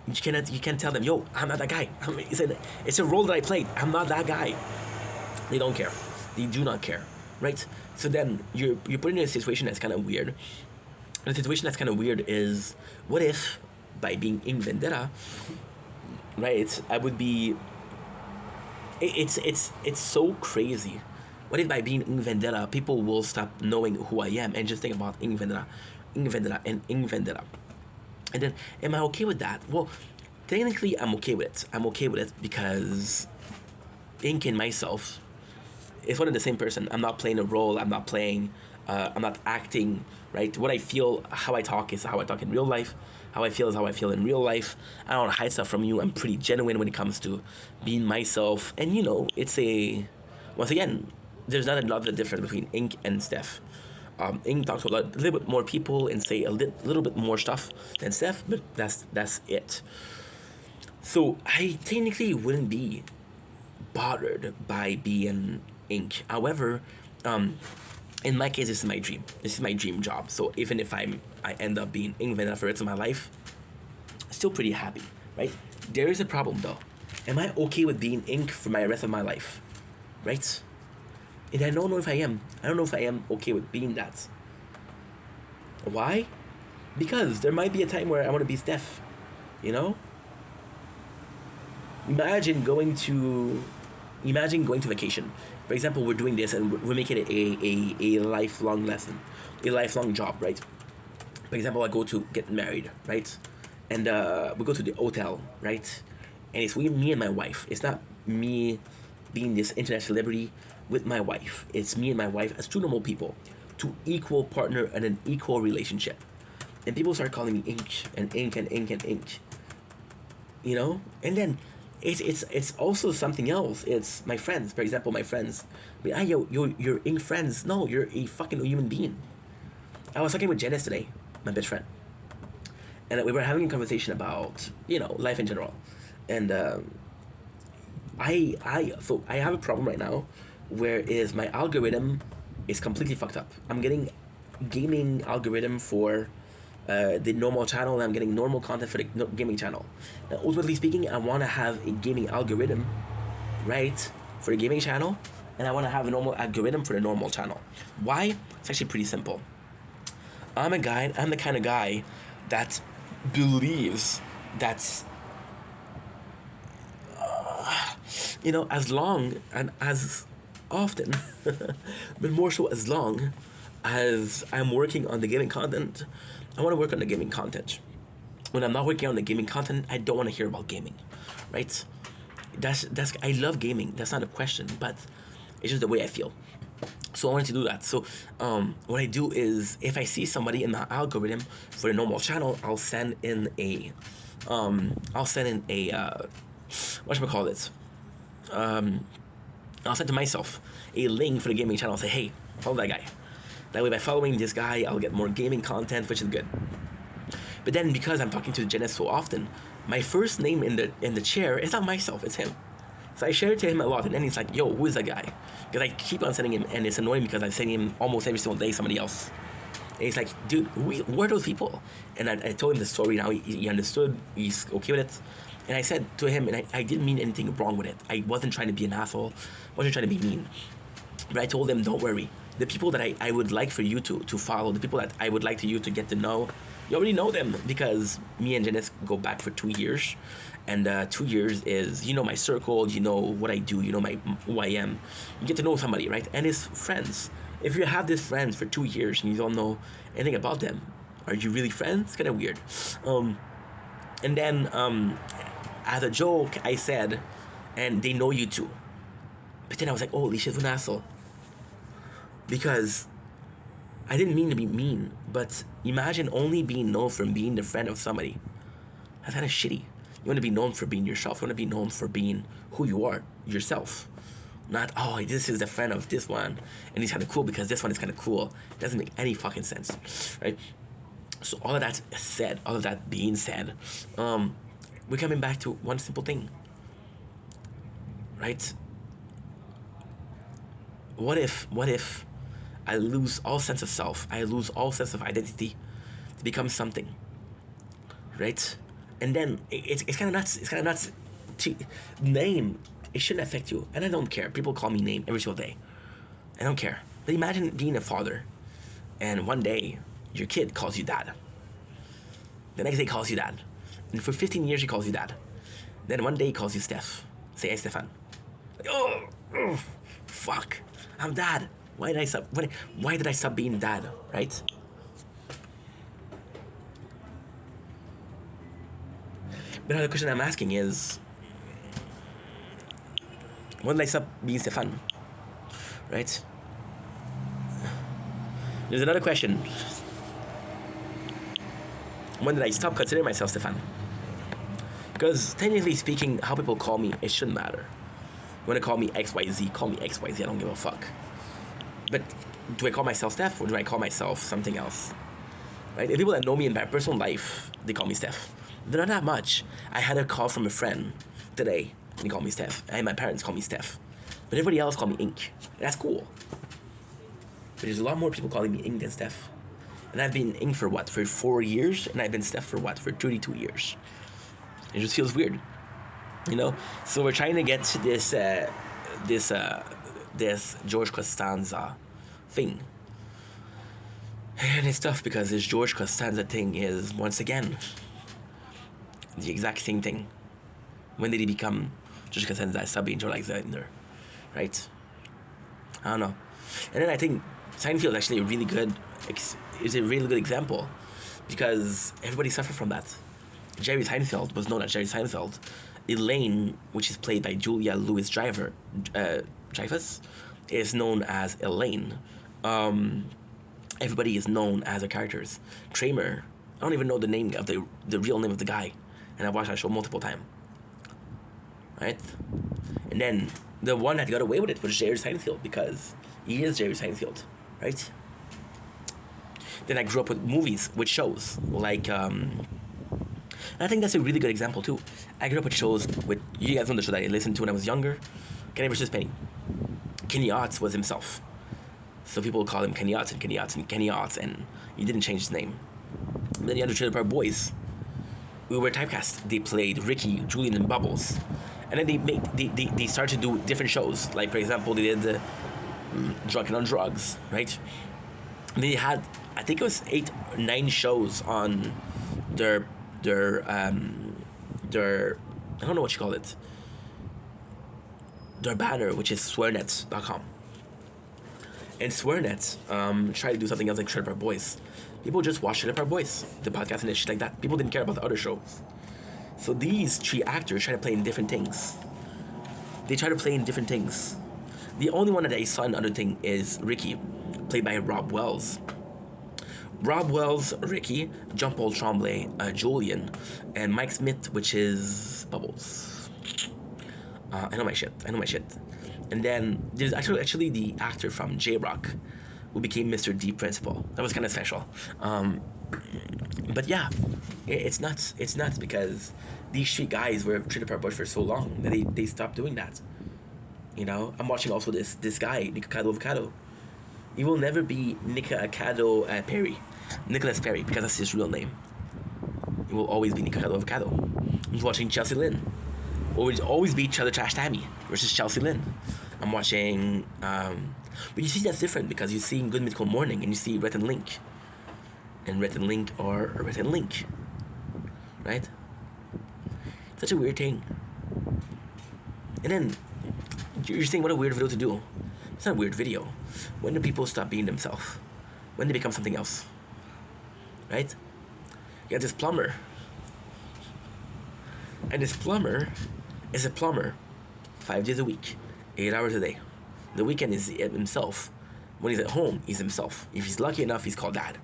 You can't tell them, yo, I'm not that guy. It's a role that I played. I'm not that guy. They don't care. They do not care, right? So then you're put in a situation that's kind of weird. And the situation that's kind of weird is, what if by being in Vendetta, right? I would be. It's so crazy. What if by being in Vendetta, people will stop knowing who I am and just think about in Vendetta, and then am I okay with that? Well, technically I'm okay with it. I'm okay with it because Ink and myself, it's one and the same person. I'm not playing a role. I'm not acting, right? What I feel, how I talk is how I talk in real life. How I feel is how I feel in real life. I don't hide stuff from you. I'm pretty genuine when it comes to being myself. And, once again, there's not a lot of difference between Ink and Steph. Ink talks to a little bit more people and say a little bit more stuff than Steph, but that's it. So I technically wouldn't be bothered by being Ink. However, in my case, this is my dream. This is my dream job. So even if I end up being Ink Vendetta for the rest of my life, still pretty happy, right? There is a problem though. Am I okay with being Ink for my rest of my life, right? And I don't know if I am. I don't know if I am okay with being that. Why? Because there might be a time where I want to be Steph, Imagine going to vacation. For example, we're doing this and we're making it a lifelong lesson, a lifelong job, right? For example, I go to get married, right? And we go to the hotel, right? And it's me and my wife. It's not me being this internet celebrity with my wife. It's me and my wife as two normal people, two equal partner and an equal relationship. And people start calling me Ink and Ink and Ink and Ink. And then it's also something else. It's my friends. For example, my friends. You're Ink friends. No, you're a fucking human being. I was talking with Janice today, my best friend, and we were having a conversation about life in general, and I have a problem right now, where is my algorithm is completely fucked up. I'm getting gaming algorithm for the normal channel, and I'm getting normal content for the gaming channel. Now, ultimately speaking, I want to have a gaming algorithm, right, for the gaming channel, and I want to have a normal algorithm for the normal channel. Why? It's actually pretty simple. I'm the kind of guy that believes that, as long and as often, but more so as long as I'm working on the gaming content, I want to work on the gaming content. When I'm not working on the gaming content, I don't want to hear about gaming, right? I love gaming. That's not a question, but it's just the way I feel. So I wanted to do that. So what I do is, if I see somebody in the algorithm for the normal channel, I'll send in a I'll send to myself a link for the gaming channel. I'll say, hey, follow that guy. That way, by following this guy, I'll get more gaming content, which is good. But then, because I'm talking to Janice so often, my first name in the chair is not myself, it's him. So I share it to him a lot, and then he's like, yo, who is that guy? Because I keep on sending him, and it's annoying because I'm sending him almost every single day somebody else. And he's like, dude, who are those people? And I told him the story. Now he understood, he's okay with it. And I said to him, and I didn't mean anything wrong with it. I wasn't trying to be an asshole, wasn't trying to be mean. But I told him, don't worry. The people that I would like for you to follow, the people that I would like you to get to know, you already know them, because me and Janice go back for 2 years. And 2 years is, my circle, what I do, who I am. You get to know somebody, right? And it's friends. If you have these friends for 2 years and you don't know anything about them, are you really friends? It's kind of weird. And then, as a joke, I said, and they know you too. But then I was like, holy shit, what an asshole. Because I didn't mean to be mean, but imagine only being known from being the friend of somebody. That's kind of shitty. You want to be known for being yourself. You want to be known for being who you are, yourself. Not, oh, this is the friend of this one, and he's kind of cool because this one is kind of cool. It doesn't make any fucking sense, right? So all of that said, all of that being said, we're coming back to one simple thing, right? What if I lose all sense of self? I lose all sense of identity to become something, right? And then it's kind of nuts. It's kind of nuts. To name, it shouldn't affect you, and I don't care. People call me name every single day. I don't care. But imagine being a father, and one day your kid calls you dad. The next day he calls you dad, and for 15 years he calls you dad. Then one day he calls you Steph. Say, hey, Stefan. Like, oh, fuck. I'm dad. Why did I stop being dad, right? But now the question I'm asking is, when did I stop being Stefan, right? There's another question. When did I stop considering myself Stefan? Because technically speaking, how people call me, it shouldn't matter. You want to call me XYZ, call me XYZ, I don't give a fuck. But do I call myself Steph, or do I call myself something else? Right? The people that know me in my personal life, they call me Steph. They're not that much. I had a call from a friend today, and he called me Steph. And my parents call me Steph. But everybody else call me Ink. And that's cool. But there's a lot more people calling me Ink than Steph. And I've been Ink for what? For 4 years? And I've been Steph for what? For 32 years. It just feels weird. You know? So we're trying to get to this George Costanza thing. And it's tough because this George Costanza thing is, once again, the exact same thing. When did he become George Costanza? Stop being George Alexander, right? I don't know. And then I think Seinfeld is actually a really good example because everybody suffered from that. Jerry Seinfeld was known as Jerry Seinfeld. Elaine, which is played by Julia Louis-Dreyfus, is known as Elaine. Everybody is known as their characters. Kramer, I don't even know the name of the real name of the guy, and I've watched that show multiple times. Right? And then the one that got away with it was Jerry Seinfeld because he is Jerry Seinfeld, right? Then I grew up with movies, with shows like. And I think that's a really good example too. I grew up with shows with, you guys know the show that I listened to when I was younger, Kenny vs. Penny. Kenny Otts was himself. So people would call him Kenny Otts and Kenny Otts and Kenny Otts, and he didn't change his name. And then you had the Trailer Park Boys. We were typecast. They played Ricky, Julian, and Bubbles. And then they started to do different shows. Like, for example, they did the Drunken on Drugs, right? And they had, I think it was 8 or 9 shows on their I don't know what you call it, their banner, which is swearnet.com. And Swearnet tried to do something else like Trailer Park Boys. People just watched Trailer Park Boys, the podcast and shit like that. People didn't care about the other shows. So these 3 actors try to play in different things. They try to play in different things. The only one that I saw in the other thing is Ricky, played by Rob Wells. Rob Wells, Ricky, Jean-Paul Tremblay, Julian, and Mike Smith, which is Bubbles. I know my shit. And then there's actually the actor from J-Rock who became Mr. D Principal. That was kind of special. But yeah, it's nuts. It's nuts because these 3 guys were Trailer Park Boys for so long that they stopped doing that. You know, I'm watching also this guy, Nikocado Avocado. He will never be Nikocado Perry. Nicholas Perry, because that's his real name. He will always be Nikocado Avocado. I'm watching Chelsea Lynn. Or will always be Cheddar Trash Tammy versus Chelsea Lynn. I'm watching... but you see that's different because you see Good Mythical Morning and you see Rhett and Link. And Rhett and Link are Rhett and Link. Right? Such a weird thing. And then, you're saying what a weird video to do. It's not a weird video. When do people stop being themselves? When they become something else? Right? You got this plumber. And this plumber is a plumber 5 days a week, 8 hours a day. The weekend is himself. When he's at home, he's himself. If he's lucky enough, he's called Dad.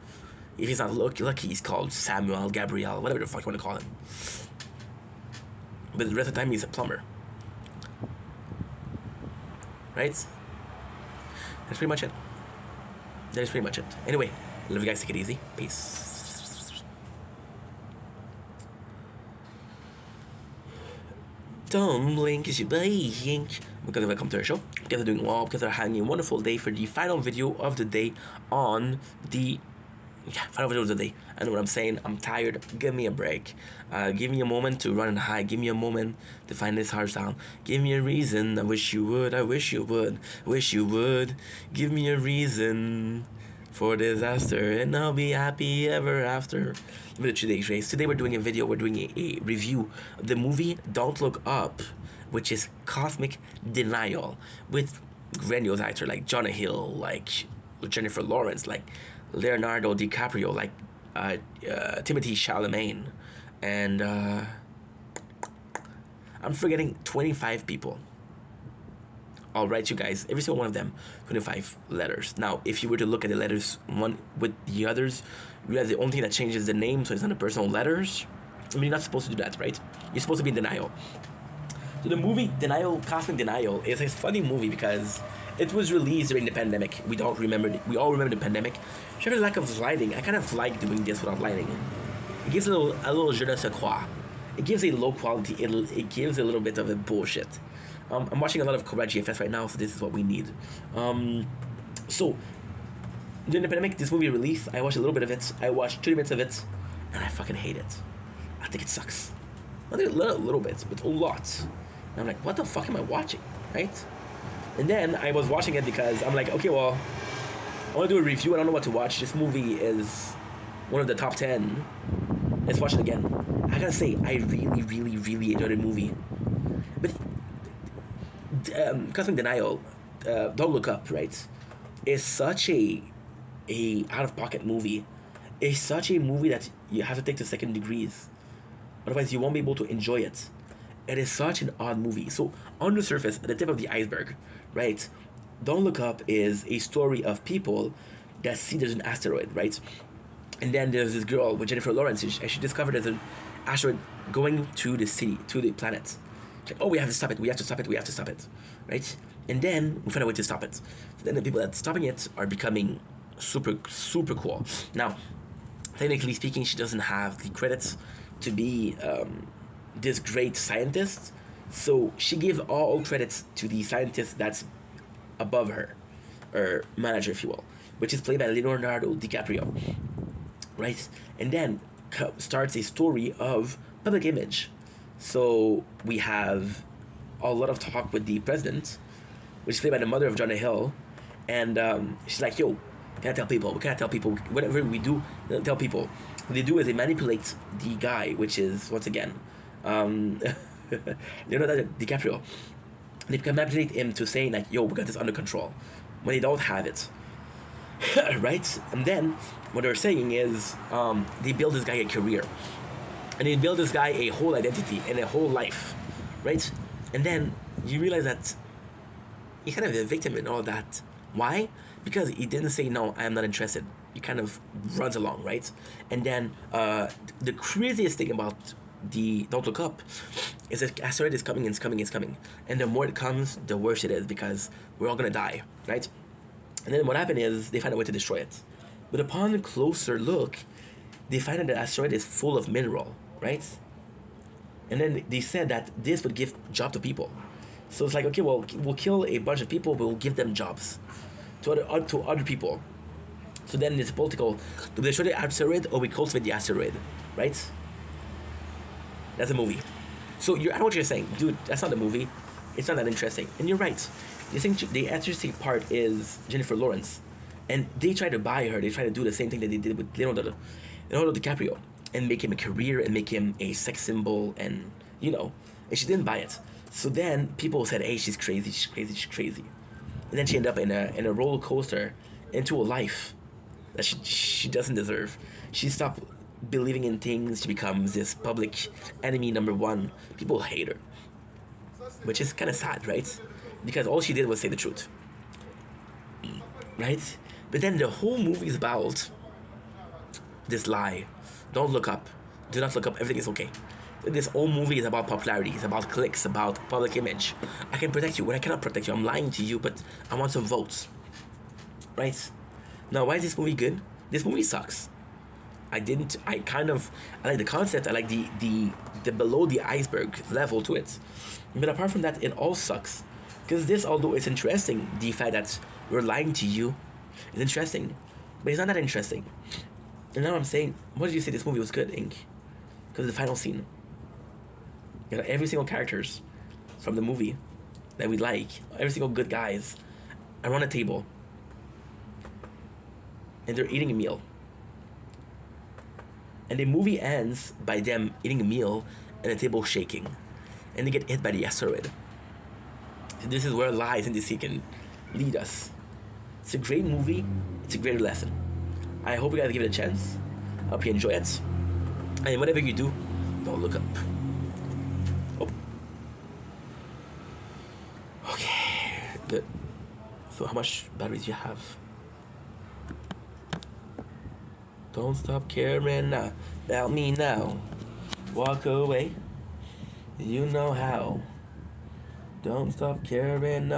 If he's not lucky, he's called Samuel, Gabrielle, whatever the fuck you want to call him. but the rest of the time he's a plumber. Right? That's pretty much it. That is pretty much it. Anyway, love you guys. Take it easy. Peace. Don't blink, you blink. Because welcome to our show. Because they're doing well. Because they're having a wonderful day for the final video of the day on the final video of the day. I know what I'm saying. I'm tired. Give me a break. Give me a moment to run and hide. Give me a moment to find this hard sound. Give me a reason. I wish you would. I wish you would. Wish you would. Give me a reason for disaster, and I'll be happy ever after. But today's race. Today we're doing a video. We're doing a review of the movie Don't Look Up, which is Cosmic Denial, with grandiose actors like Jonah Hill, like Jennifer Lawrence, like Leonardo DiCaprio, like Timothée Chalamet, and I'm forgetting 25 people. I'll write you guys, every single one of them, 25 letters. Now, if you were to look at the letters one with the others, you realize the only thing that changes the name, so it's not the personal letters. I mean, you're not supposed to do that, right? You're supposed to be in denial. So the movie Cosmic Denial is a funny movie because it was released during the pandemic. We all remember the pandemic. Sure, the lack of lighting. I kind of like doing this without lighting. It gives a little je ne sais quoi. It gives a low quality. It gives a little bit of a bullshit. I'm watching a lot of Cobra GFS right now, so this is what we need. So during the pandemic, this movie released. I watched a little bit of it. I watched 30 minutes of it, and I fucking hate it. I think it sucks. Not a little bit, but a lot. And I'm like, what the fuck am I watching, right? And then I was watching it because I'm like, okay, well, I want to do a review. I don't know what to watch. This movie is one of the top 10. Let's watch it again. I gotta say, I really, really, really enjoyed the movie. But Cosmic Denial, Don't Look Up, right, is such a out-of-pocket movie. It's such a movie that you have to take to second degrees. Otherwise, you won't be able to enjoy it. It is such an odd movie. So, on the surface, at the tip of the iceberg, right, Don't Look Up is a story of people that see there's an asteroid, right? And then there's this girl with Jennifer Lawrence, and she discovered there's an asteroid going to the city, to the planet. She's like, oh, we have to stop it, we have to stop it, we have to stop it, right? And then we find a way to stop it. So then the people that's stopping it are becoming super, super cool. Now, technically speaking, she doesn't have the credits to be this great scientist, so she gives all credits to the scientist that's above her, or manager, if you will, which is played by Leonardo DiCaprio, right? And then starts a story of public image. So we have a lot of talk with the president, which is played by the mother of Jonah Hill, and she's like, yo, we can't tell people, whatever we do, tell people. What they do is they manipulate the guy, which is, once again, Leonardo DiCaprio. They can manipulate him to saying like, yo, we got this under control, when they don't have it. Right? And then what they're saying is they build this guy a career, and they build this guy a whole identity and a whole life, right? And then you realize that he's kind of a victim in all that. Why? Because he didn't say, no, I am not interested. He kind of runs along, right? And then the craziest thing about the Don't Look Up is that asteroid is coming, it's coming, it's coming. And the more it comes, the worse it is, because we're all gonna die, right? And then what happened is they find a way to destroy it. But upon a closer look, they find that the asteroid is full of mineral, right? And then they said that this would give job to people. So it's like, okay, well, we'll kill a bunch of people, but we'll give them jobs to other people. So then it's political. Do we destroy the asteroid or we cultivate the asteroid, right? That's a movie. So I know what you're saying, dude. That's not a movie. It's not that interesting. And you're right. The interesting part is Jennifer Lawrence, and they try to buy her. They try to do the same thing that they did with Leonardo DiCaprio, and make him a career and make him a sex symbol, and and she didn't buy it. So then people said, "Hey, she's crazy. She's crazy. She's crazy." And then she ended up in a roller coaster into a life that she doesn't deserve. She stopped believing in things. She becomes this public enemy number one. People hate her, which is kind of sad, right? Because all she did was say the truth, right? But then the whole movie is about this lie. Don't look up. Do not look up. Everything is okay. This whole movie is about popularity. It's about clicks, about public image. I can protect you when I cannot protect you. I'm lying to you, but I want some votes. Right? Now, why is this movie good? This movie sucks. I like the concept. I like the below the iceberg level to it. But apart from that, it all sucks. Because this, although it's interesting, the fact that we're lying to you is interesting. But it's not that interesting. And now I'm saying, what did you say this movie was good, Ink? Because the final scene. You know, every single characters from the movie that we like, every single good guys, are on a table. And they're eating a meal. And the movie ends by them eating a meal and the table shaking. And they get hit by the asteroid. So this is where lies in the sea can lead us. It's a great movie. It's a great lesson. I hope you guys give it a chance. I hope you enjoy it. And whatever you do, don't look up. Oh. Okay. Good. So how much batteries do you have? Don't stop caring about me now. Walk away. You know how. Don't stop caring